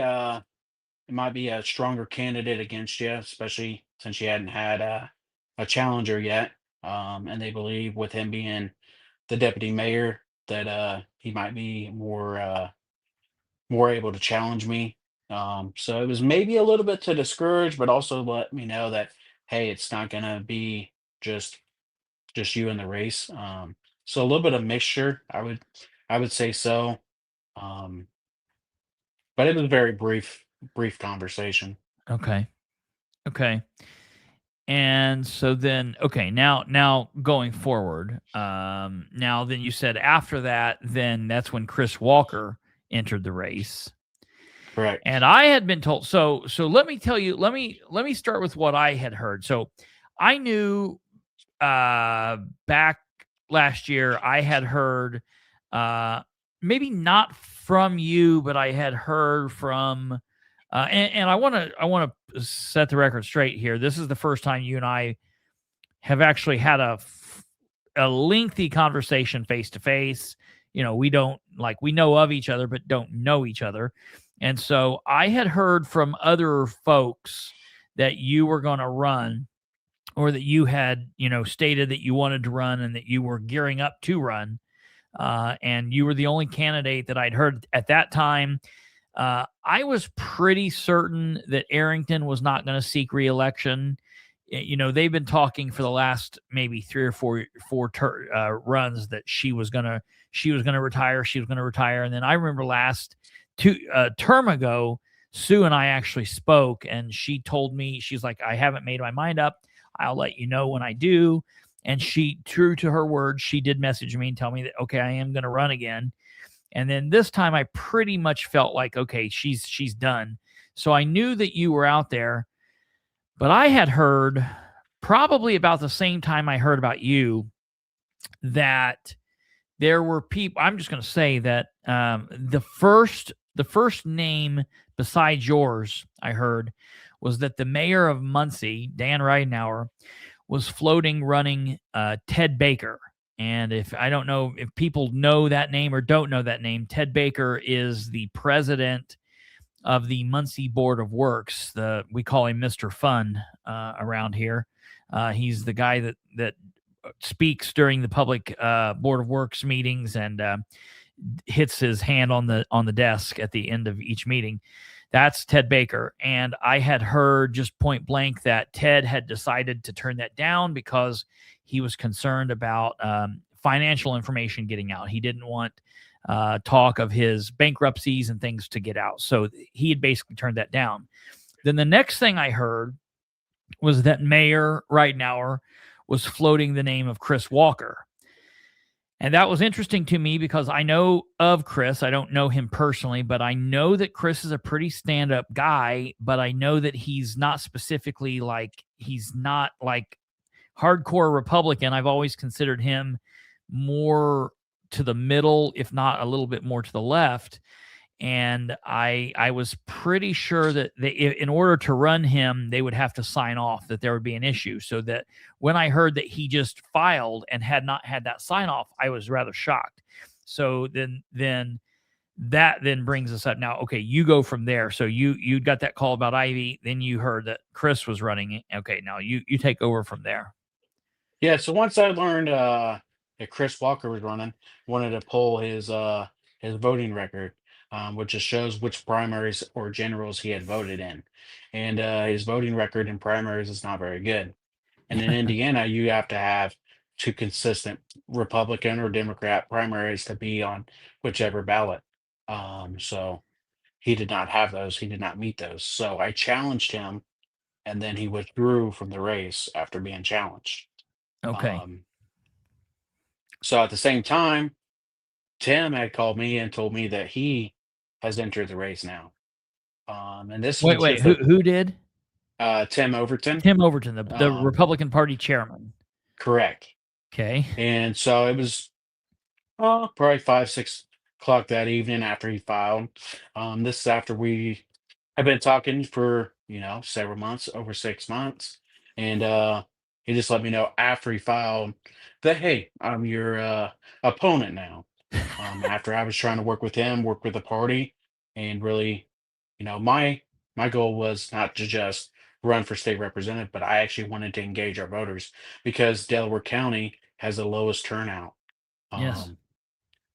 it might be a stronger candidate against you, especially since you hadn't had a challenger yet. And they believe with him being the deputy mayor that he might be more able to challenge me. So it was maybe a little bit to discourage, but also let me know that, hey, it's not gonna be just you in the race. So a little bit of mixture, I would say so. Um, but it was a very brief conversation. Okay. And so then, okay, now going forward, now then you said after that, then that's when Chris Walker entered the race. Right. And I had been told, so let me tell you, let me start with what I had heard. So I knew back last year I had heard maybe not from you, but I had heard from and I want to set the record straight here. This is the first time you and I have actually had a lengthy conversation face to face. You know, we know of each other, but don't know each other. And so I had heard from other folks that you were going to run, or that you had, stated that you wanted to run and that you were gearing up to run. And you were the only candidate that I'd heard at that time. I was pretty certain that Arrington was not going to seek reelection. They've been talking for the last maybe 3 or 4 runs that she was going to retire. She was going to retire. And then I remember last term ago, Sue and I actually spoke, and she told me, she's like, I haven't made my mind up. I'll let you know when I do. And she, true to her word, she did message me and tell me that, okay, I am going to run again. And then this time I pretty much felt like, okay, she's done. So I knew that you were out there, but I had heard probably about the same time I heard about you that there were people. I'm just going to say that the first name besides yours I heard was that the mayor of Muncie, Dan Ridenhour, was floating running Ted Baker. And I don't know if people know that name or don't know that name, Ted Baker is the president of the Muncie Board of Works. We call him Mr. Fun around here. He's the guy that speaks during the public Board of Works meetings and hits his hand on the desk at the end of each meeting. That's Ted Baker. And I had heard just point blank that Ted had decided to turn that down because he was concerned about financial information getting out. He didn't want talk of his bankruptcies and things to get out. So he had basically turned that down. Then the next thing I heard was that Mayor Ridenhour was floating the name of Chris Walker. And that was interesting to me because I know of Chris. I don't know him personally, but I know that Chris is a pretty stand-up guy, but I know that he's not specifically he's not like hardcore Republican. I've always considered him more to the middle, if not a little bit more to the left. And I was pretty sure that in order to run him, they would have to sign off, that there would be an issue. So that when I heard that he just filed and had not had that sign off, I was rather shocked. So then that brings us up now. Okay, you go from there. So you got that call about Ivy. Then you heard that Chris was running. Okay, now you take over from there. Yeah. So once I learned that Chris Walker was running, wanted to pull his voting record, which just shows which primaries or generals he had voted in. And his voting record in primaries is not very good. And in Indiana, you have to have 2 consistent Republican or Democrat primaries to be on whichever ballot. So he did not have those. He did not meet those. So I challenged him, and then he withdrew from the race after being challenged. Okay. So at the same time, Tim had called me and told me that he has entered the race now. And this was Wait, just who did? Tim Overton. Tim Overton, the Republican Party chairman. Correct. Okay. And so it was probably 5-6 o'clock that evening after he filed. This is after we had been talking for several months, over 6 months, and he just let me know after he filed that, hey, I'm your opponent now. After I was trying to work with him, work with the party, and really, my goal was not to just run for state representative, but I actually wanted to engage our voters because Delaware County has the lowest turnout. Yes.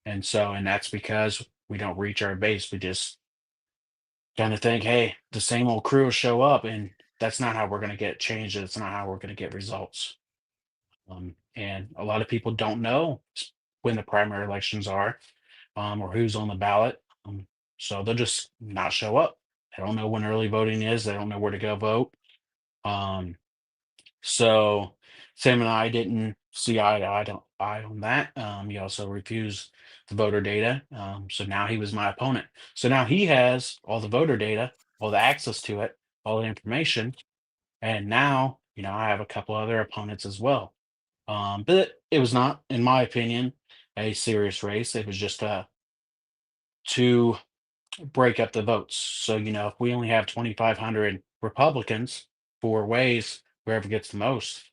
And that's because we don't reach our base. We just kind of think, hey, the same old crew will show up, and that's not how we're going to get change. That's not how we're going to get results. And a lot of people don't know when the primary elections are, or who's on the ballot. So they'll just not show up. They don't know when early voting is. They don't know where to go vote. So Sam and I didn't see eye to eye on that. He also refused the voter data. So now he was my opponent. So now he has all the voter data, all the access to it, all the information, and now I have a couple other opponents as well. But it was not, in my opinion, a serious race. It was just to break up the votes. So if we only have 2,500 Republicans, four ways, whoever gets the most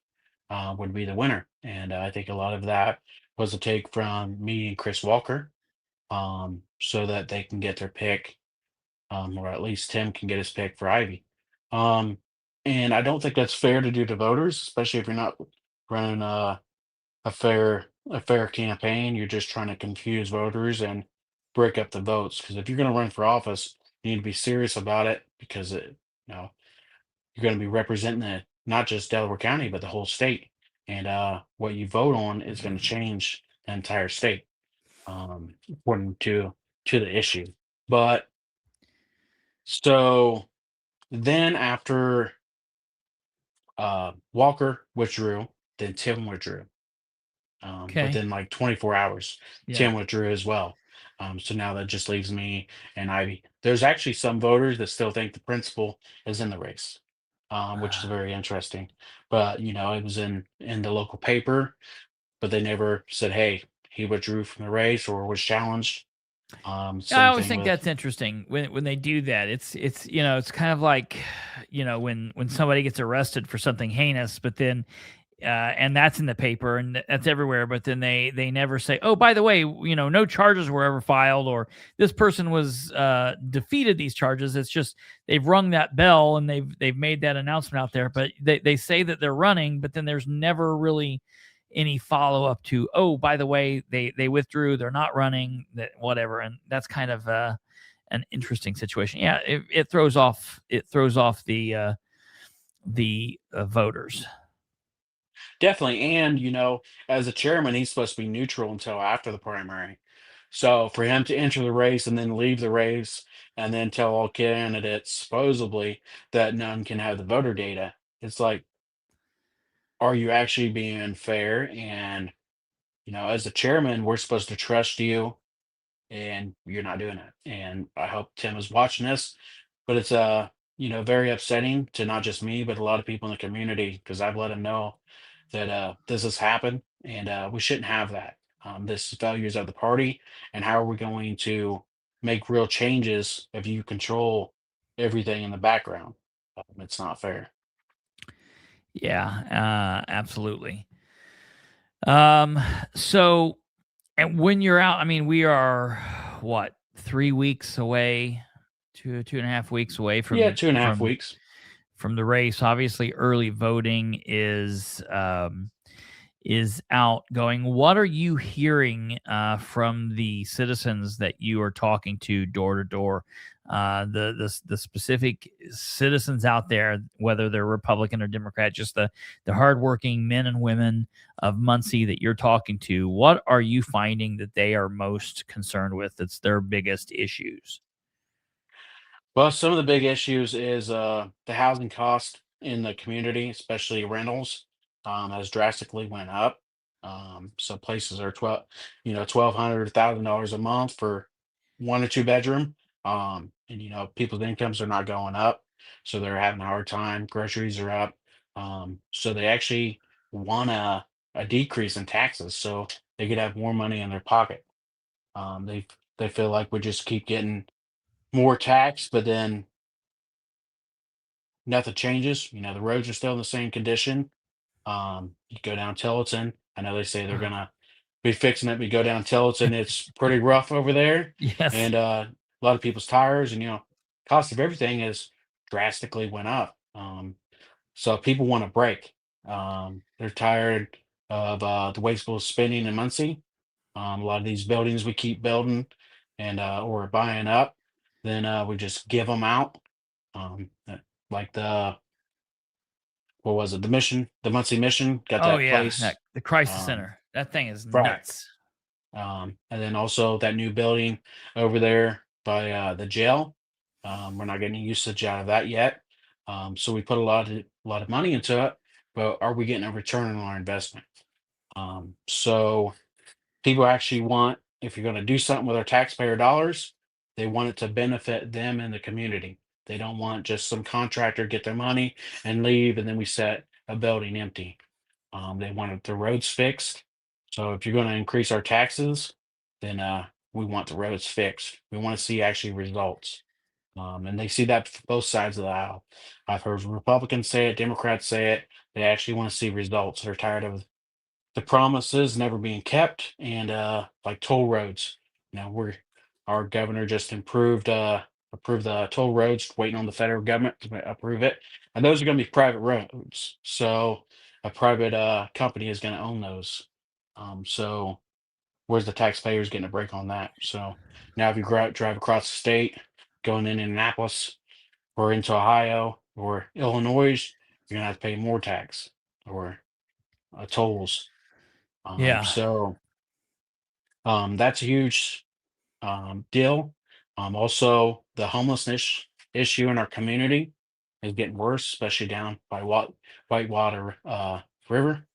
would be the winner. And I think a lot of that was a take from me and Chris Walker, so that they can get their pick, or at least Tim can get his pick for Ivy. Um, and I don't think that's fair to do to voters, especially if you're not running a fair campaign. You're just trying to confuse voters and break up the votes. Because if you're going to run for office, you need to be serious about it, because you're going to be representing not just Delaware County but the whole state. And what you vote on is going to change the entire state, according to the issue. But so then after Walker withdrew, then Tim withdrew. Okay. Within like 24 hours, Yeah. Tim withdrew as well. So now that just leaves me and Ivy. There's actually some voters that still think the principal is in the race, which is very interesting. But it was in the local paper, but they never said, "Hey, he withdrew from the race or was challenged." I Same always thing think with that's interesting when they do that. It's kind of like when somebody gets arrested for something heinous, but then and that's in the paper and that's everywhere, but then they never say, oh, by the way, no charges were ever filed, or this person was defeated these charges. It's just they've rung that bell and they've made that announcement out there, but they say that they're running, but then there's never really any follow-up to, oh, by the way, they withdrew, they're not running, that whatever. And that's kind of an interesting situation. Yeah, it throws off the voters. Definitely. And as a chairman, he's supposed to be neutral until after the primary. So for him to enter the race and then leave the race and then tell all candidates supposedly that none can have the voter data, it's like, are you actually being fair? And as the chairman, we're supposed to trust you, and you're not doing it. And I hope Tim is watching this, but it's very upsetting to not just me but a lot of people in the community, because I've let him know that this has happened, and we shouldn't have that. This is failures of the party, and how are we going to make real changes if you control everything in the background? It's not fair. Yeah, absolutely. So, and when you're out, I mean, we are what, 3 weeks away, 2.5 weeks away from Yeah, 2.5 weeks. from the race. Obviously, early voting is outgoing. What are you hearing from the citizens that you are talking to door to door? The specific citizens out there, whether they're Republican or Democrat, just the hardworking men and women of Muncie that you're talking to. What are you finding that they are most concerned with? That's their biggest issues. Well, some of the big issues is the housing cost in the community, especially rentals, has drastically went up. So places are 1,200, $1,000 a month for 1 or 2 bedroom. And people's incomes are not going up, so they're having a hard time. Groceries are up. So they actually want a decrease in taxes so they could have more money in their pocket. They feel like we just keep getting more tax, but then nothing changes. The roads are still in the same condition. You go down Tillotson. I know they say they're gonna be fixing it. We go down Tillotson, it's pretty rough over there, Yes. and a lot of people's tires and cost of everything has drastically went up. So people want a break. They're tired of the wasteful spending in Muncie. A lot of these buildings we keep building and or buying up, then we just give them out. Like what was it? The Muncie Mission got Oh that yeah, place. the crisis Um, center. That thing is right. nuts. And then also that new building over there by the jail. We're not getting any usage out of that yet. So we put a lot of money into it, but are we getting a return on our investment? So people actually want if you're going to do something with our taxpayer dollars, they want it to benefit them and the community. They don't want just some contractor get their money and leave, and then we set a building empty. They wanted the roads fixed. So if you're going to increase our taxes, then we want the roads fixed. We want to see actually results. And they see that both sides of the aisle. I've heard Republicans say it, Democrats say it. They actually want to see results. They're tired of the promises never being kept, and like toll roads. We're our governor just approved the toll roads, waiting on the federal government to approve it, and those are going to be private roads. So a private company is going to own those. So where's the taxpayers getting a break on that? So now if you drive across the state, going in Indianapolis or into Ohio or Illinois, you're gonna have to pay more tax or tolls. Yeah. That's a huge deal. Also, the homelessness issue in our community is getting worse, especially down by Whitewater River.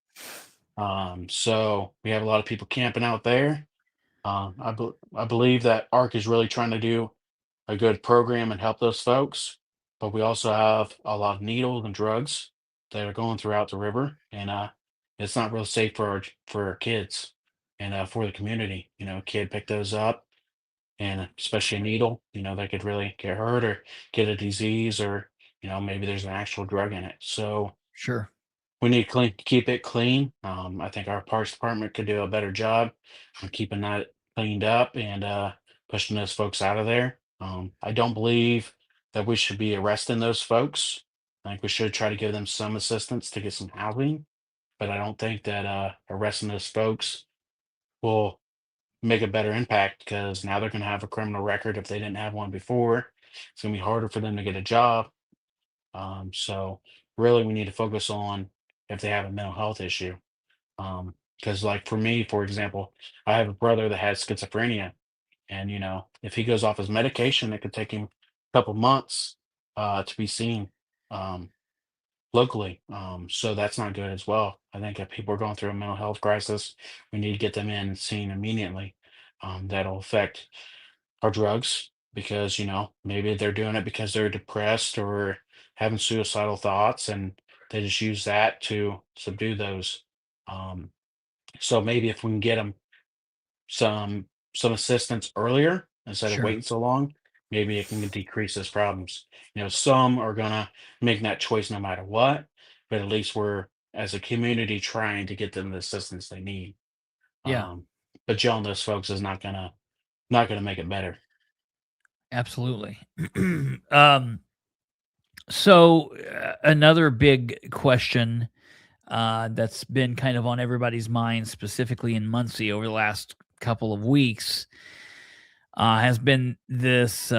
So we have a lot of people camping out there. I believe that ARC is really trying to do a good program and help those folks, but we also have a lot of needles and drugs that are going throughout the river, and it's not real safe for our kids and for the community. A kid pick those up, and especially a needle, they could really get hurt or get a disease, or maybe there's an actual drug in it. So Sure. we need to keep it clean. I think our parks department could do a better job on keeping that cleaned up and pushing those folks out of there. I don't believe that we should be arresting those folks. I think we should try to give them some assistance to get some housing, but I don't think that arresting those folks will make a better impact, because now they're going to have a criminal record if they didn't have one before. It's going to be harder for them to get a job. So really, we need to focus on if they have a mental health issue. Because like for me, for example, I have a brother that has schizophrenia, and if he goes off his medication, it could take him a couple months to be seen locally. So that's not good as well. I think if people are going through a mental health crisis, we need to get them in and seen immediately. That'll affect our drugs, because maybe they're doing it because they're depressed or having suicidal thoughts, and they just use that to subdue those. Um, so maybe if we can get them some assistance earlier instead of Sure. waiting so long, maybe it can decrease those problems. Some are gonna make that choice no matter what, but at least we're, as a community, trying to get them the assistance they need. Yeah. Um, but John, those folks is not gonna make it better. Absolutely. um, so another big question that's been kind of on everybody's mind, specifically in Muncie over the last couple of weeks, has been this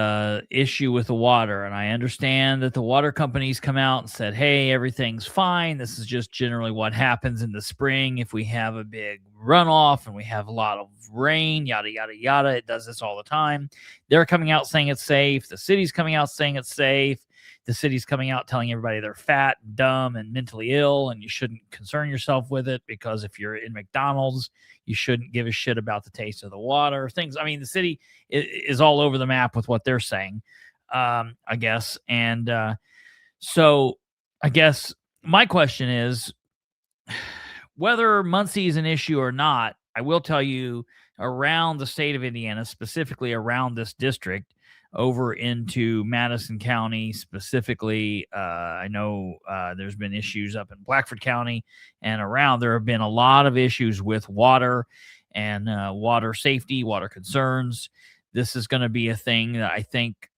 issue with the water. And I understand that the water companies come out and said, hey, everything's fine. This is just generally what happens in the spring if we have a big runoff and we have a lot of rain, yada, yada, yada. It does this all the time. They're coming out saying it's safe. The city's coming out saying it's safe. The city's coming out telling everybody they're fat, dumb, and mentally ill, and you shouldn't concern yourself with it, because if you're in McDonald's, you shouldn't give a shit about the taste of the water. Things. I mean, the city is all over the map with what they're saying, I guess. And so I guess my question is, whether Muncie is an issue or not, I will tell you, around the state of Indiana, specifically around this district, over into Madison County specifically, I know there's been issues up in Blackford County and around. There have been a lot of issues with water and water safety, water concerns. This is going to be a thing that I think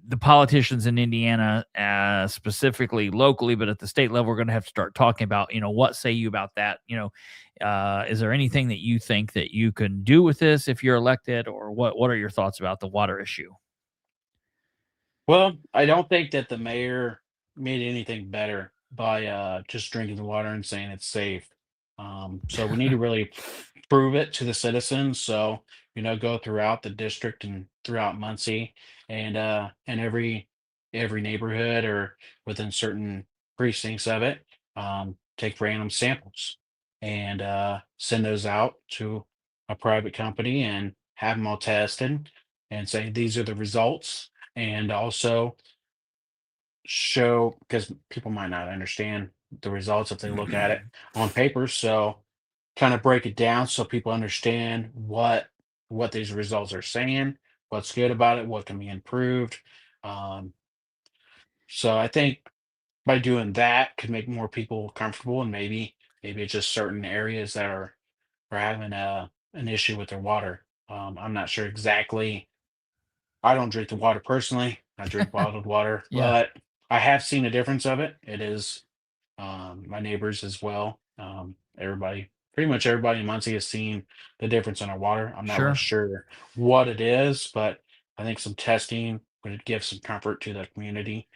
the politicians in Indiana, specifically locally, but at the state level, we're going to have to start talking about, what say you about that? Is there anything that you think that you can do with this if you're elected, or what are your thoughts about the water issue? Well, I don't think that the mayor made anything better by just drinking the water and saying it's safe. So we need to really prove it to the citizens. So, go throughout the district and throughout Muncie, and every neighborhood or within certain precincts of it, take random samples and send those out to a private company and have them all tested and say these are the results, and also show, because people might not understand the results if they look at it on paper. So kind of break it down so people understand what these results are saying, what's good about it, what can be improved. Um, so I think by doing that could make more people comfortable, and maybe it's just certain areas that are having an issue with their water. I'm not sure exactly. I don't drink the water personally. I drink bottled water, Yeah, but I have seen a difference of it. It is my neighbors as well. Everybody, pretty much everybody in Muncie has seen the difference in our water. I'm not really sure. sure what it is, but I think some testing would give some comfort to the community.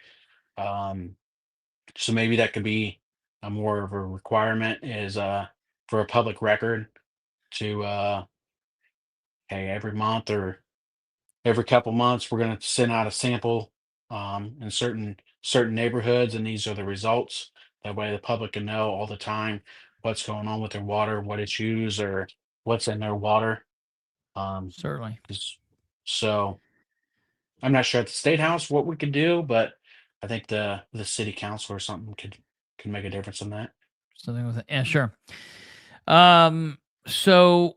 Um, so maybe that could be a more of a requirement is for a public record to hey, every month or every couple months we're going to send out a sample in certain neighborhoods, and these are the results. That way the public can know all the time what's going on with their water, what it's used, or what's in their water. um, Certainly. so I'm not sure at the state house what we could do, but I think the city council or something could make a difference in that. Something with it. Yeah, sure. So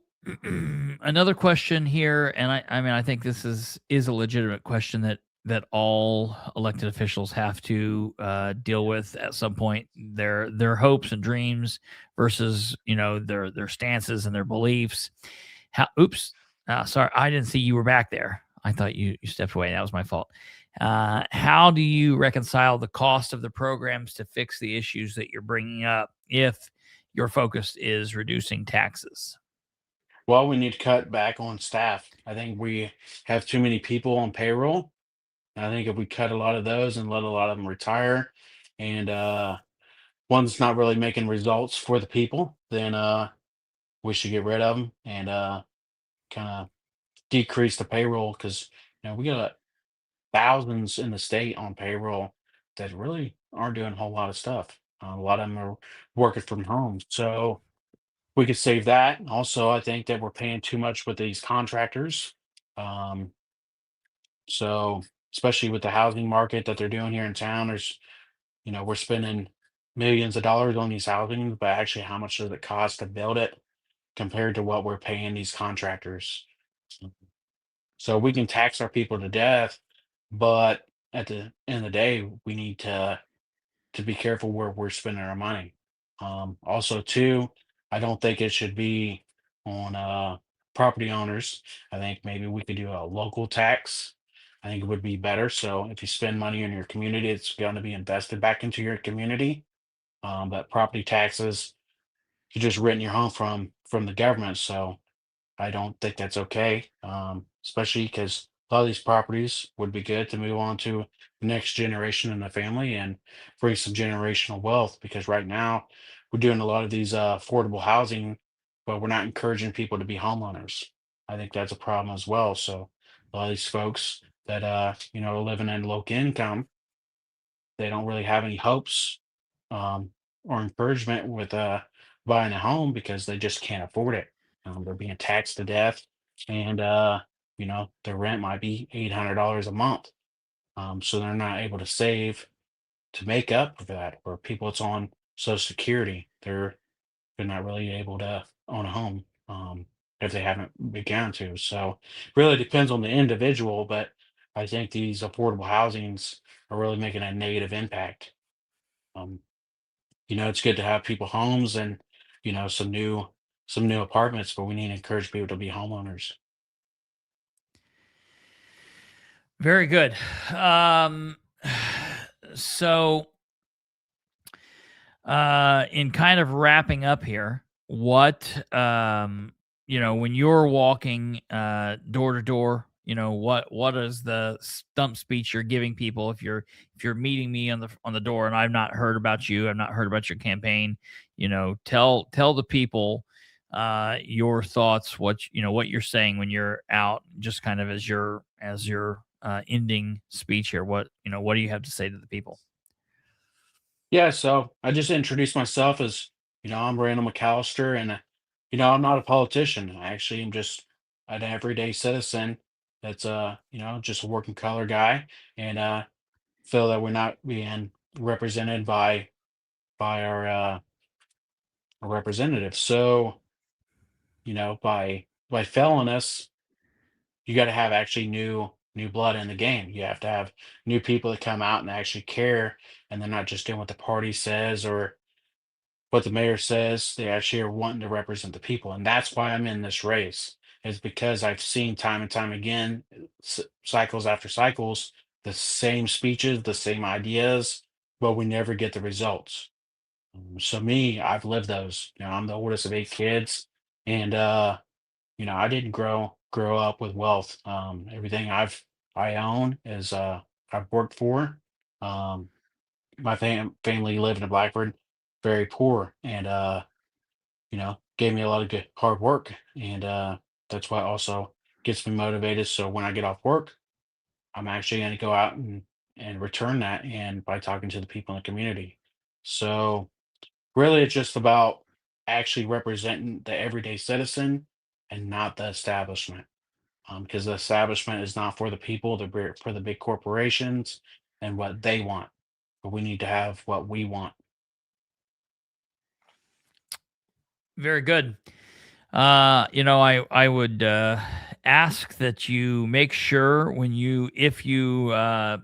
another question here, and I mean, I think this is a legitimate question that all elected officials have to deal with at some point. Their hopes and dreams versus their stances and their beliefs. Oops, sorry, I didn't see you were back there. I thought you stepped away. That was my fault. How do you reconcile the cost of the programs to fix the issues that you're bringing up if your focus is reducing taxes? Well, we need to cut back on staff. I think we have too many people on payroll. And I think if we cut a lot of those and let a lot of them retire, and one's not really making results for the people, then we should get rid of them and kind of decrease the payroll, because we got thousands in the state on payroll that really aren't doing a whole lot of stuff. A lot of them are working from home, so we could save that. Also, I think that we're paying too much with these contractors. Um, so especially with the housing market that they're doing here in town, we're spending millions of dollars on these housings, but actually, how much does it cost to build it compared to what we're paying these contractors? So we can tax our people to death, but at the end of the day, we need to be careful where we're spending our money. Also, too, I don't think it should be on property owners. I think maybe we could do a local tax. I think it would be better. So if you spend money in your community, it's going to be invested back into your community. But property taxes, you just rent your home from the government. So I don't think that's okay, especially because a lot of these properties would be good to move on to the next generation in the family and bring some generational wealth. Because right now we're doing a lot of these affordable housing, but we're not encouraging people to be homeowners. I think that's a problem as well. So a lot of these folks that are living in low income, they don't really have any hopes um, or encouragement with buying a home because they just can't afford it. They're being taxed to death, and their rent might be $800 a month. So they're not able to save to make up for that. Or people that's on Social Security, they're not really able to own a home if they haven't begun to. So really depends on the individual, but I think these affordable housings are really making a negative impact. Um, it's good to have people homes and some new apartments, but we need to encourage people to be homeowners. Very good. Um, so, in kind of wrapping up here, when you're walking door to door, what is the stump speech you're giving people if you're meeting me on the door and I've not heard about you, I've not heard about your campaign, tell the people your thoughts, what you're saying when you're out, just kind of as your ending speech here. What do you have to say to the people? Yeah, so I just introduced myself as, I'm Randall McCallister, and I'm not a politician. I actually am just an everyday citizen that's just a working color guy, and feel that we're not being represented by our representatives. So, by failing us, you got to have actually new blood in the game. You have to have new people that come out and actually care, and they're not just doing what the party says or what the mayor says. They actually are wanting to represent the people, and that's why I'm in this race. Is because I've seen time and time again, cycles after cycles, the same speeches, the same ideas, but we never get the results. So me, I've lived those. I'm the oldest of 8 kids, and I didn't grow up with wealth. Everything I own is I've worked for. Um, my family lived in Blackford, very poor, and gave me a lot of good hard work, and that's what also gets me motivated. So when I get off work, I'm actually going to go out and return that, and by talking to the people in the community. So really, it's just about actually representing the everyday citizen and not the establishment. Because the establishment is not for the people, they're for the big corporations and what they want. But we need to have what we want. Very good. I would ask that you make sure if you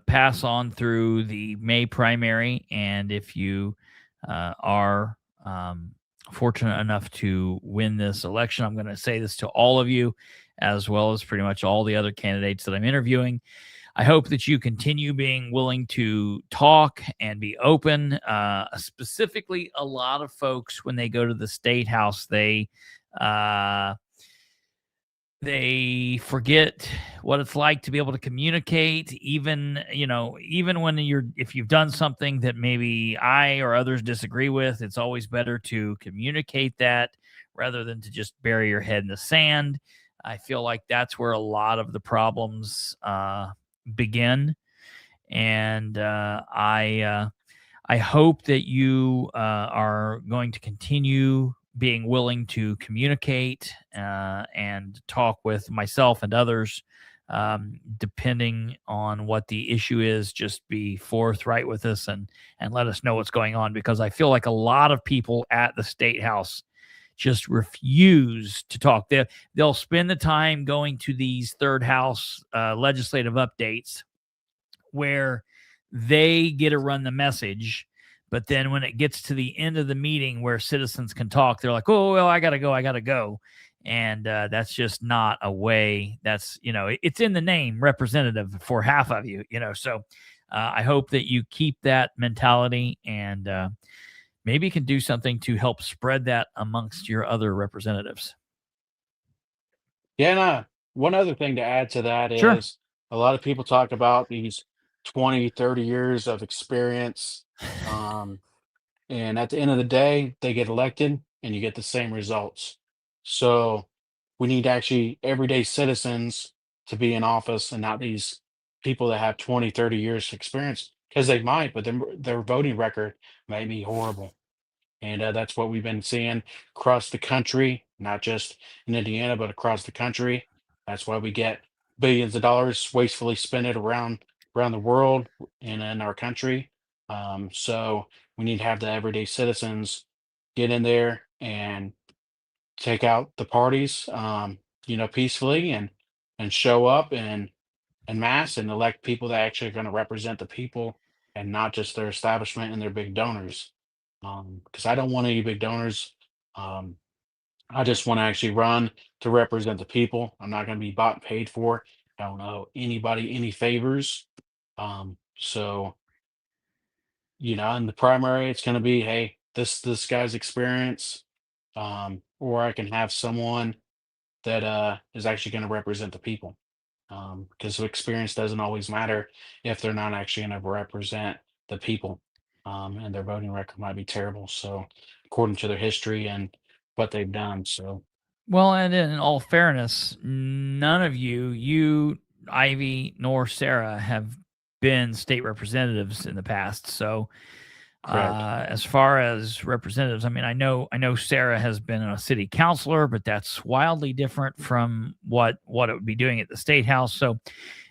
pass on through the May primary, and if you are fortunate enough to win this election, I'm going to say this to all of you, as well as pretty much all the other candidates that I'm interviewing. I hope that you continue being willing to talk and be open. Specifically, a lot of folks, when they go to the state house, they forget what it's like to be able to communicate. Even when if you've done something that maybe I or others disagree with, it's always better to communicate that rather than to just bury your head in the sand. I feel like that's where a lot of the problems begin. And I hope that you are going to continue being willing to communicate and talk with myself and others, depending on what the issue is. Just be forthright with us and let us know what's going on, because I feel like a lot of people at the state house just refuse to talk. They'll spend the time going to these third house legislative updates where they get to run the message. But then when it gets to the end of the meeting where citizens can talk, they're like, oh, well, I got to go. And that's just not a way. That's, it's in the name, representative for half of you, So I hope that you keep that mentality, and maybe you can do something to help spread that amongst your other representatives. Yeah, and one other thing to add to that Sure. is a lot of people talk about these 20, 30 years of experience. And at the end of the day, they get elected and you get the same results. So we need actually everyday citizens to be in office and not these people that have 20, 30 years experience, because they might, but then their voting record may be horrible. And that's what we've been seeing across the country, not just in Indiana, but across the country. That's why we get billions of dollars wastefully spent around the world and in our country. So we need to have the everyday citizens get in there and take out the parties, peacefully, and show up and mass and elect people that actually are going to represent the people and not just their establishment and their big donors. Because I don't want any big donors. Um, I just want to actually run to represent the people. I'm not going to be bought and paid for. I don't owe anybody any favors. So in the primary, it's going to be, hey, this guy's experience, or I can have someone that is actually going to represent the people. Because experience doesn't always matter if they're not actually going to represent the people, and their voting record might be terrible. So, according to their history and what they've done. So, Well, and in all fairness, none of you, Ivy nor Sarah, have been state representatives in the past. So Correct. As far as representatives, I mean, I know Sarah has been a city councilor, but that's wildly different from what it would be doing at the state house. So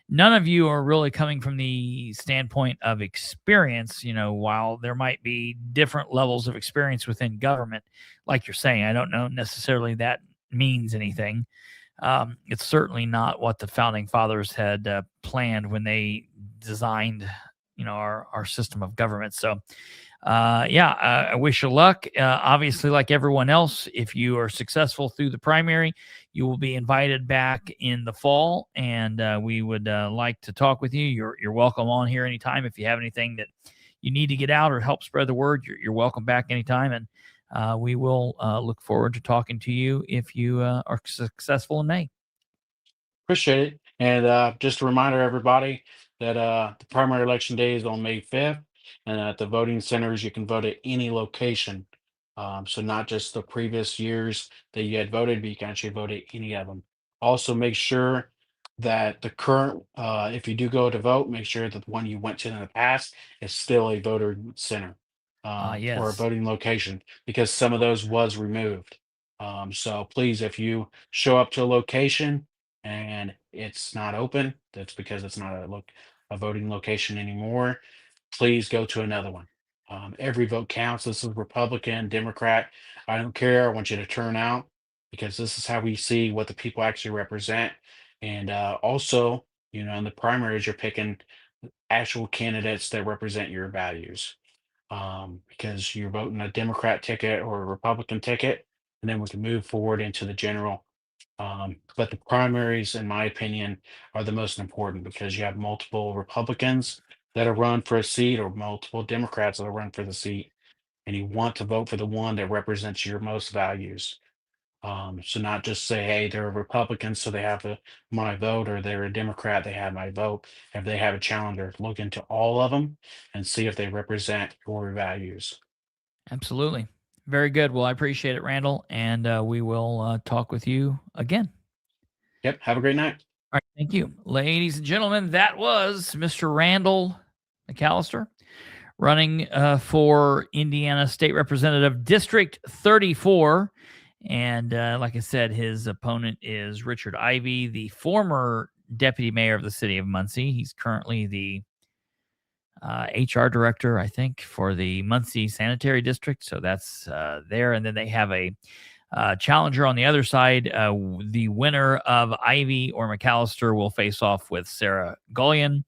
none of you are really coming from the standpoint of experience. While there might be different levels of experience within government, like you're saying, I don't know necessarily that means anything. It's certainly not what the founding fathers had planned when they designed, our system of government. So, I wish you luck. Obviously, like everyone else, if you are successful through the primary, you will be invited back in the fall, and we would like to talk with you. You're welcome on here anytime. If you have anything that you need to get out or help spread the word, you're welcome back anytime, and we will look forward to talking to you if you are successful in May. Appreciate it. And just a reminder, everybody, that the primary election day is on May 5th. And at the voting centers, you can vote at any location. So not just the previous years that you had voted, but you can actually vote at any of them. Also, make sure that the current, if you do go to vote, make sure that the one you went to in the past is still a voter center or a Yes. voting location, because some of those was removed. So please, if you show up to a location and it's not open, that's because it's not a voting location anymore. Please go to another one. Every vote counts. This is Republican, Democrat. I don't care. I want you to turn out, because this is how we see what the people actually represent. And also, in the primaries, you're picking actual candidates that represent your values, because you're voting a Democrat ticket or a Republican ticket, and then we can move forward into the general. But the primaries, in my opinion, are the most important, because you have multiple Republicans that are run for a seat or multiple Democrats that are run for the seat, and you want to vote for the one that represents your most values. So not just say, hey, they're a Republican, so they have my vote, or they're a Democrat, they have my vote. If they have a challenger, look into all of them and see if they represent your values. Absolutely. Very good. Well, I appreciate it, Randall, and we will talk with you again. Yep. Have a great night. All right. Thank you. Ladies and gentlemen, that was Mr. Randall McCallister, running for Indiana State Representative District 34. And like I said, his opponent is Richard Ivey, the former deputy mayor of the city of Muncie. He's currently the HR director, I think, for the Muncie Sanitary District. So that's there. And then they have a challenger on the other side. The winner of Ivey or McCallister will face off with Sarah Gullion,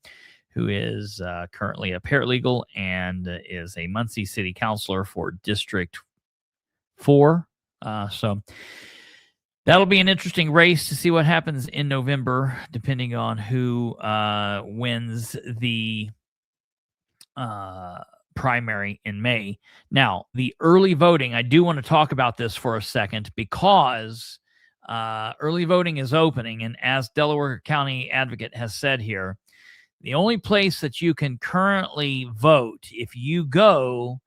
who is currently a paralegal and is a Muncie city councilor for District 4. So that'll be an interesting race to see what happens in November, depending on who wins the primary in May. Now, the early voting, I do want to talk about this for a second, because early voting is opening. And as Delaware County Advocate has said here, the only place that you can currently vote, if you go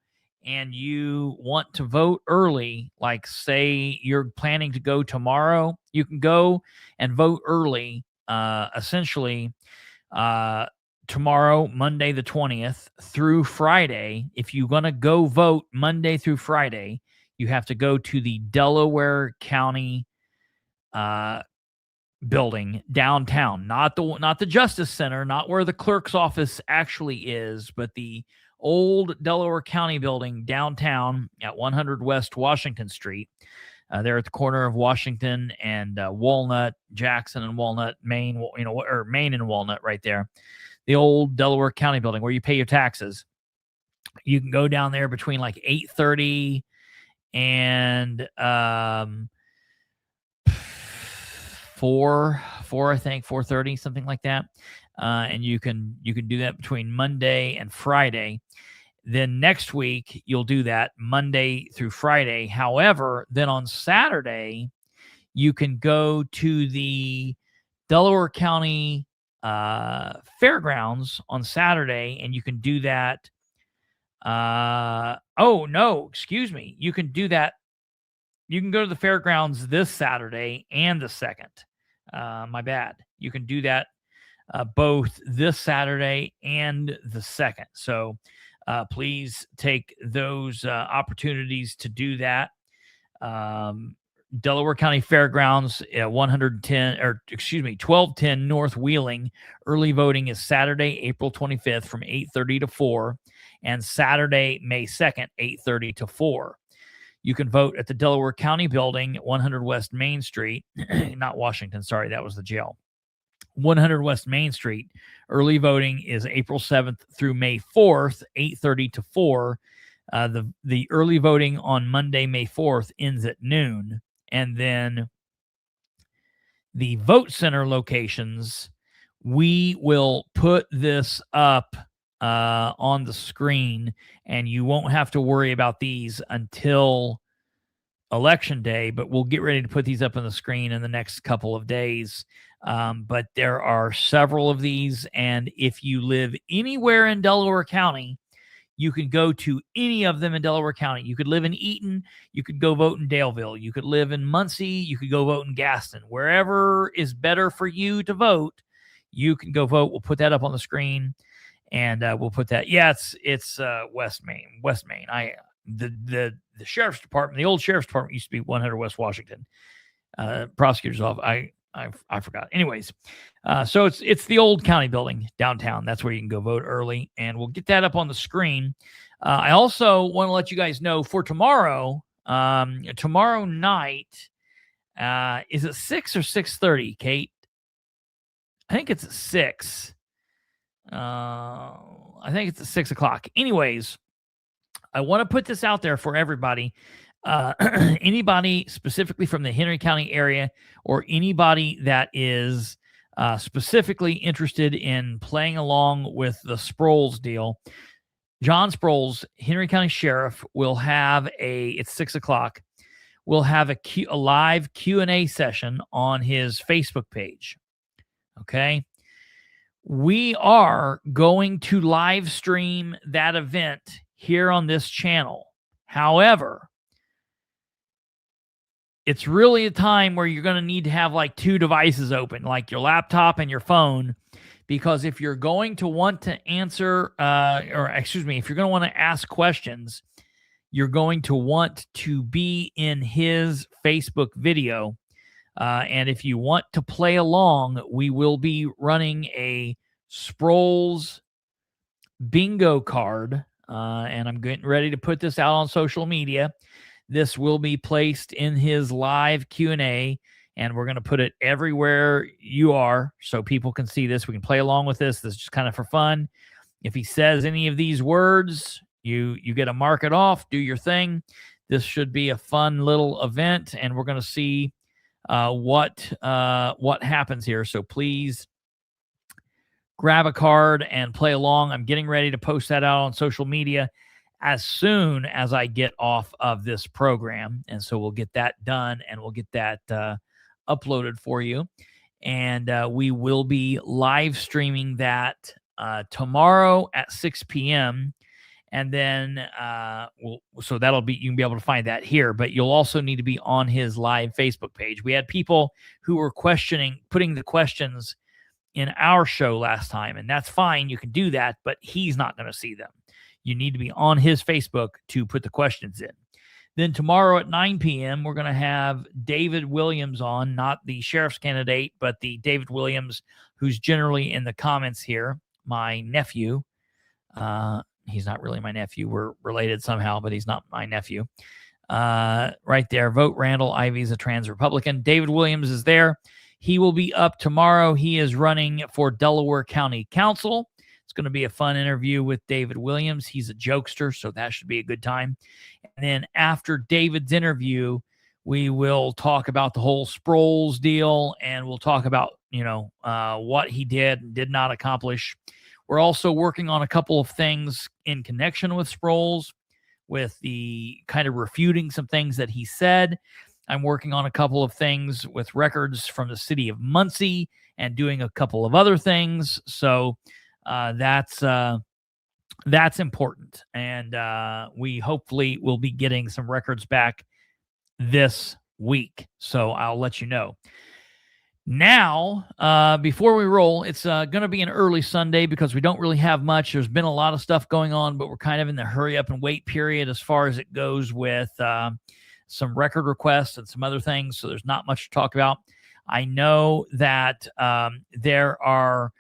and you want to vote early, like say you're planning to go tomorrow, you can go and vote early, essentially tomorrow, Monday the 20th, through Friday. If you're going to go vote Monday through Friday, you have to go to the Delaware County building downtown, not the Justice Center, not where the clerk's office actually is, but the old Delaware County building downtown at 100 West Washington Street. There at the corner of Washington and Walnut, Jackson and Walnut, Maine, or Maine and Walnut, right there. The old Delaware County building where you pay your taxes. You can go down there between like 8:30 and 4, I think, 4:30, something like that. And you can do that between Monday and Friday. Then next week, you'll do that Monday through Friday. However, then on Saturday, you can go to the Delaware County Fairgrounds on Saturday, and you can do that. Excuse me. You can do that. You can go to the fairgrounds this Saturday and the 2nd. My bad. You can do that both this Saturday and the 2nd. So please take those opportunities to do that. Delaware County Fairgrounds, 1210 North Wheeling. Early voting is Saturday, April 25th from 8:30 to 4, and Saturday, May 2nd, 8:30 to 4. You can vote at the Delaware County Building, 100 West Main Street. Not Washington, sorry, that was the jail. 100 West Main Street. Early voting is April 7th through May 4th, 8:30 to 4. The early voting on Monday, May 4th ends at noon. And then the vote center locations, we will put this up on the screen, and you won't have to worry about these until Election Day, but we'll get ready to put these up on the screen in the next couple of days. But there are several of these, and if you live anywhere in Delaware County, you can go to any of them in Delaware County. You could live in Eaton. You could go vote in Daleville. You could live in Muncie. You could go vote in Gaston. Wherever is better for you to vote, you can go vote. We'll put that up on the screen, and we'll put that. Yeah, it's West Main. West Main. The sheriff's department, the old sheriff's department used to be 100 West Washington. Prosecutor's office. I forgot. Anyways, so it's the old county building downtown. That's where you can go vote early, and we'll get that up on the screen. I also want to let you guys know for tomorrow. Tomorrow night, is it 6 or 6:30, Kate? I think it's at 6. I think it's at 6 o'clock. Anyways, I want to put this out there for everybody. Anybody specifically from the Henry County area, or anybody that is specifically interested in playing along with the Sproles deal, John Sproles, Henry County Sheriff, will have it's 6 o'clock. We'll have a live Q&A session on his Facebook page. Okay. We are going to live stream that event here on this channel. However, it's really a time where you're going to need to have like 2 devices open, like your laptop and your phone, because if you're going to want to answer, if you're going to want to ask questions, you're going to want to be in his Facebook video. And if you want to play along, we will be running a Sproles bingo card, and I'm getting ready to put this out on social media. This will be placed in his live Q&A, and we're going to put it everywhere you are so people can see this. We can play along with this. This is just kind of for fun. If he says any of these words, you get to mark it off, do your thing. This should be a fun little event, and we're going to see what happens here. So please grab a card and play along. I'm getting ready to post that out on social media as soon as I get off of this program. And so we'll get that done, and we'll get that uploaded for you. And we will be live streaming that tomorrow at 6 p.m. And then so that'll be, you can be able to find that here, but you'll also need to be on his live Facebook page. We had people who were putting the questions in our show last time, and that's fine. You can do that, but he's not going to see them. You need to be on his Facebook to put the questions in. Then tomorrow at 9 p.m., we're going to have David Williams on, not the sheriff's candidate, but the David Williams who's generally in the comments here, my nephew. He's not really my nephew. We're related somehow, but he's not my nephew. Right there. Vote Randall. Ivy's a trans Republican. David Williams is there. He will be up tomorrow. He is running for Delaware County Council. It's going to be a fun interview with David Williams. He's a jokester, so that should be a good time. And then after David's interview, we will talk about the whole Sproles deal, and we'll talk about, what he did and did not accomplish. We're also working on a couple of things in connection with Sproles, with the kind of refuting some things that he said. I'm working on a couple of things with records from the city of Muncie and doing a couple of other things. So that's important. And we hopefully will be getting some records back this week. So I'll let you know. Now, before we roll, it's going to be an early Sunday because we don't really have much. There's been a lot of stuff going on, but we're kind of in the hurry up and wait period as far as it goes with some record requests and some other things. So there's not much to talk about. I know that there are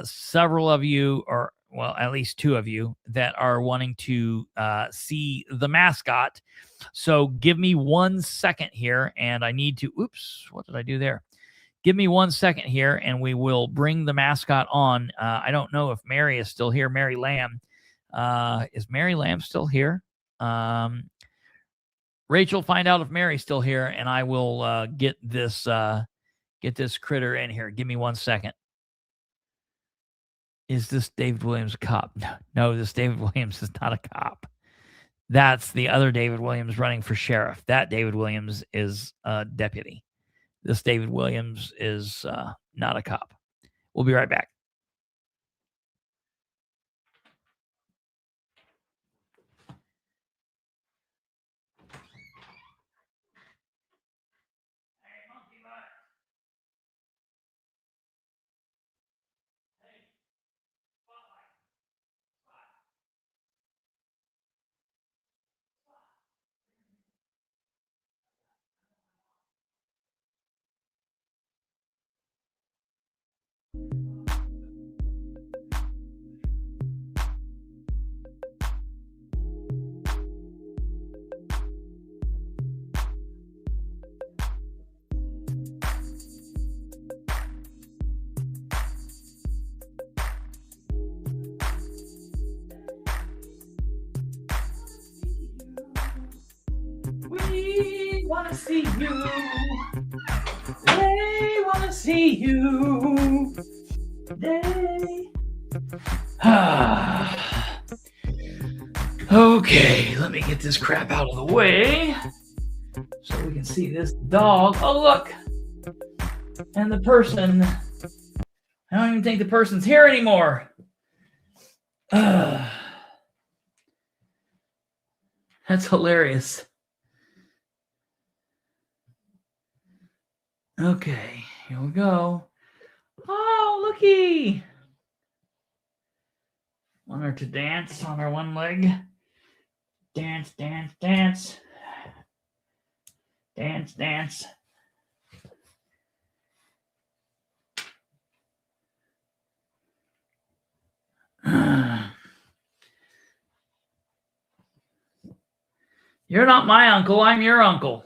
several of you, or well, at least two of you, that are wanting to see the mascot. So give me 1 second here, and I need to, oops, what did I do there? Give me 1 second here, and we will bring the mascot on. I don't know if Mary is still here. Mary Lamb. Is Mary Lamb still here? Rachel, find out if Mary's still here, and I will get this critter in here. Give me 1 second. Is this David Williams a cop? No, this David Williams is not a cop. That's the other David Williams running for sheriff. That David Williams is a deputy. This David Williams is not a cop. We'll be right back. We want to see you. They want to see you. They. Okay, let me get this crap out of the way so we can see this dog. Oh, look. And the person. I don't even think the person's here anymore. That's hilarious. Okay, here we go. Oh, looky. Want her to dance on her one leg. Dance, dance, dance. Dance, dance. You're not my uncle. I'm your uncle.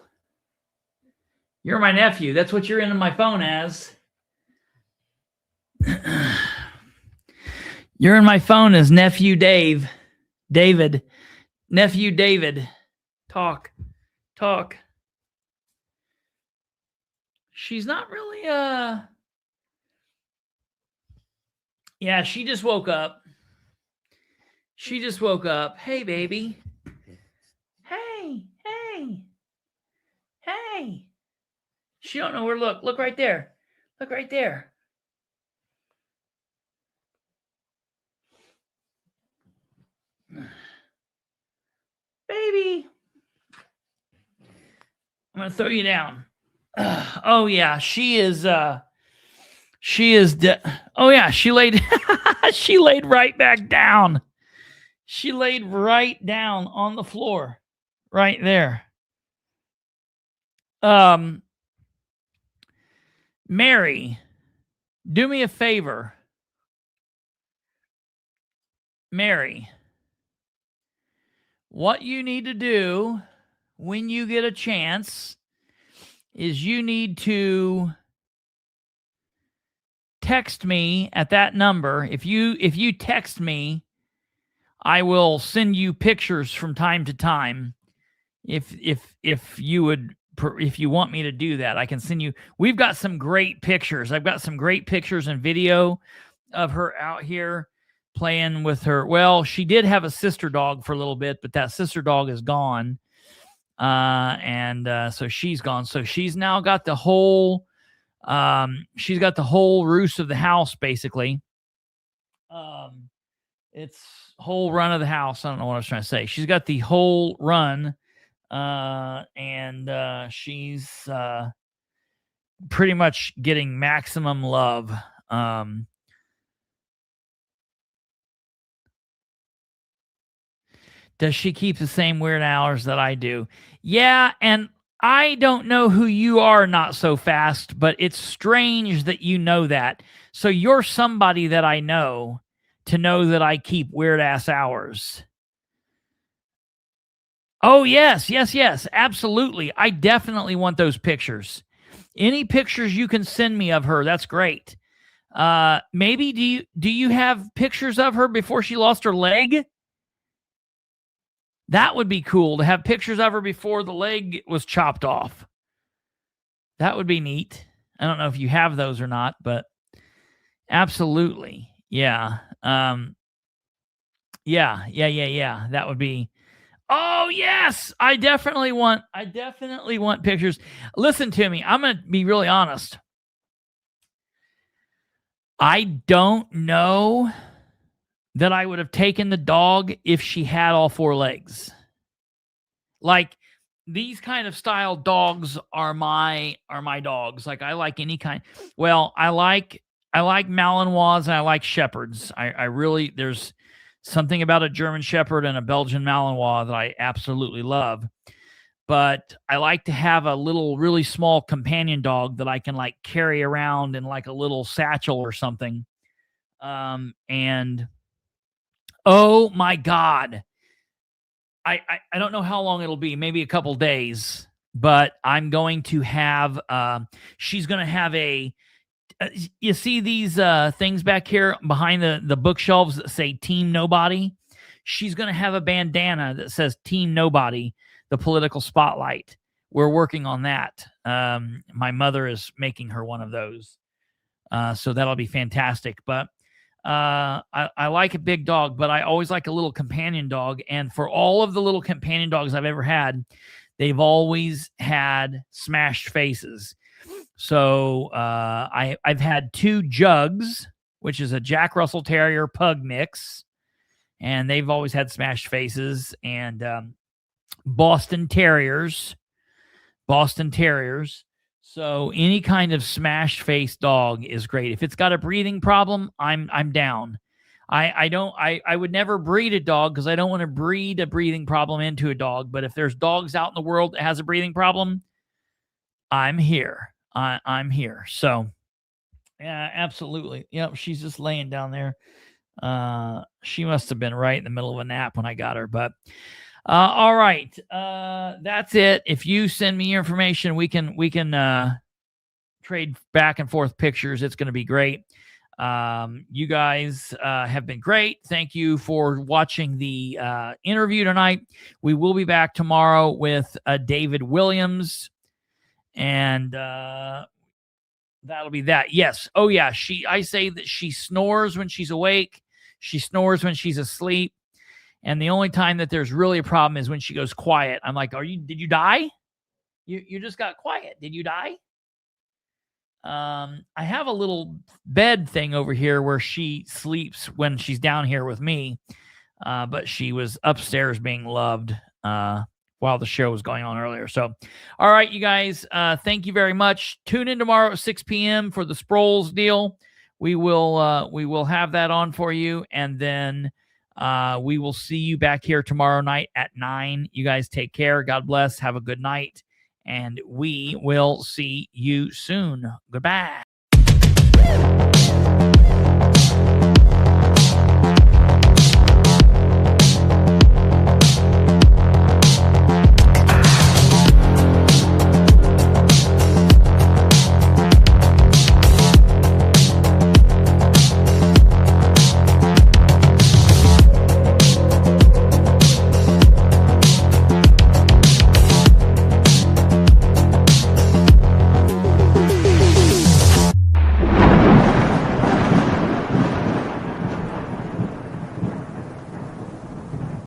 You're my nephew. That's what you're in my phone as. You're in my phone as nephew Dave. David. Nephew David. Talk. She's not really, yeah, she just woke up. Hey, baby. Hey. She don't know where to look. Look right there. Baby. I'm going to throw you down. Oh, yeah. She is oh, yeah. She laid right back down. She laid right down on the floor. Right there. Mary, do me a favor. Mary, what you need to do when you get a chance is you need to text me at that number. If you text me, I will send you pictures from time to time. If you want me to do that, I can send you. We've got some great pictures. I've got some great pictures and video of her out here playing with her. Well, she did have a sister dog for a little bit, but that sister dog is gone. So she's gone. So she's now got the whole, roost of the house, basically. It's whole run of the house. I don't know what I was trying to say. She's got the whole run. She's pretty much getting maximum love. Does she keep the same weird hours that I do? Yeah, and I don't know who you are, Not So Fast, but it's strange that you know that. So you're somebody that I know to know that I keep weird-ass hours. Oh, yes, absolutely. I definitely want those pictures. Any pictures you can send me of her, that's great. Maybe do you have pictures of her before she lost her leg? That would be cool to have pictures of her before the leg was chopped off. That would be neat. I don't know if you have those or not, but absolutely. Yeah. Yeah. That would be. Oh, yes. I definitely want pictures. Listen to me. I'm going to be really honest. I don't know that I would have taken the dog if she had all four legs. Like, these kind of style dogs are my dogs. Like, I like any kind. Well, I like Malinois and I like Shepherds. I really, there's something about a German Shepherd and a Belgian Malinois that I absolutely love. But I like to have a little, really small companion dog that I can like carry around in like a little satchel or something. And oh my God. I don't know how long it'll be, maybe a couple days, but I'm going to have, she's going to have you see these things back here behind the bookshelves that say Team Nobody? She's going to have a bandana that says Team Nobody, the political spotlight. We're working on that. My mother is making her one of those. So that'll be fantastic. But I like a big dog, but I always like a little companion dog. And for all of the little companion dogs I've ever had, they've always had smashed faces. So I've had 2 Jugs, which is a Jack Russell Terrier Pug mix, and they've always had smashed faces, and Boston Terriers. So any kind of smashed face dog is great. If it's got a breathing problem, I'm down. I would never breed a dog because I don't want to breed a breathing problem into a dog. But if there's dogs out in the world that has a breathing problem, I'm here. I'm here. So yeah, absolutely. Yep. She's just laying down there. She must have been right in the middle of a nap when I got her, but all right. That's it. If you send me your information, we can trade back and forth pictures. It's going to be great. You guys have been great. Thank you for watching the interview tonight. We will be back tomorrow with David Williams, and that'll be that. Yes. Oh yeah. I say that she snores when she's awake. She snores when she's asleep. And the only time that there's really a problem is when she goes quiet. I'm like, did you die? You just got quiet. Did you die? I have a little bed thing over here where she sleeps when she's down here with me. But she was upstairs being loved while the show was going on earlier. So, all right, you guys, thank you very much. Tune in tomorrow at 6 p.m. for the Sproles deal. We will have that on for you, and then we will see you back here tomorrow night at 9. You guys take care. God bless. Have a good night, and we will see you soon. Goodbye.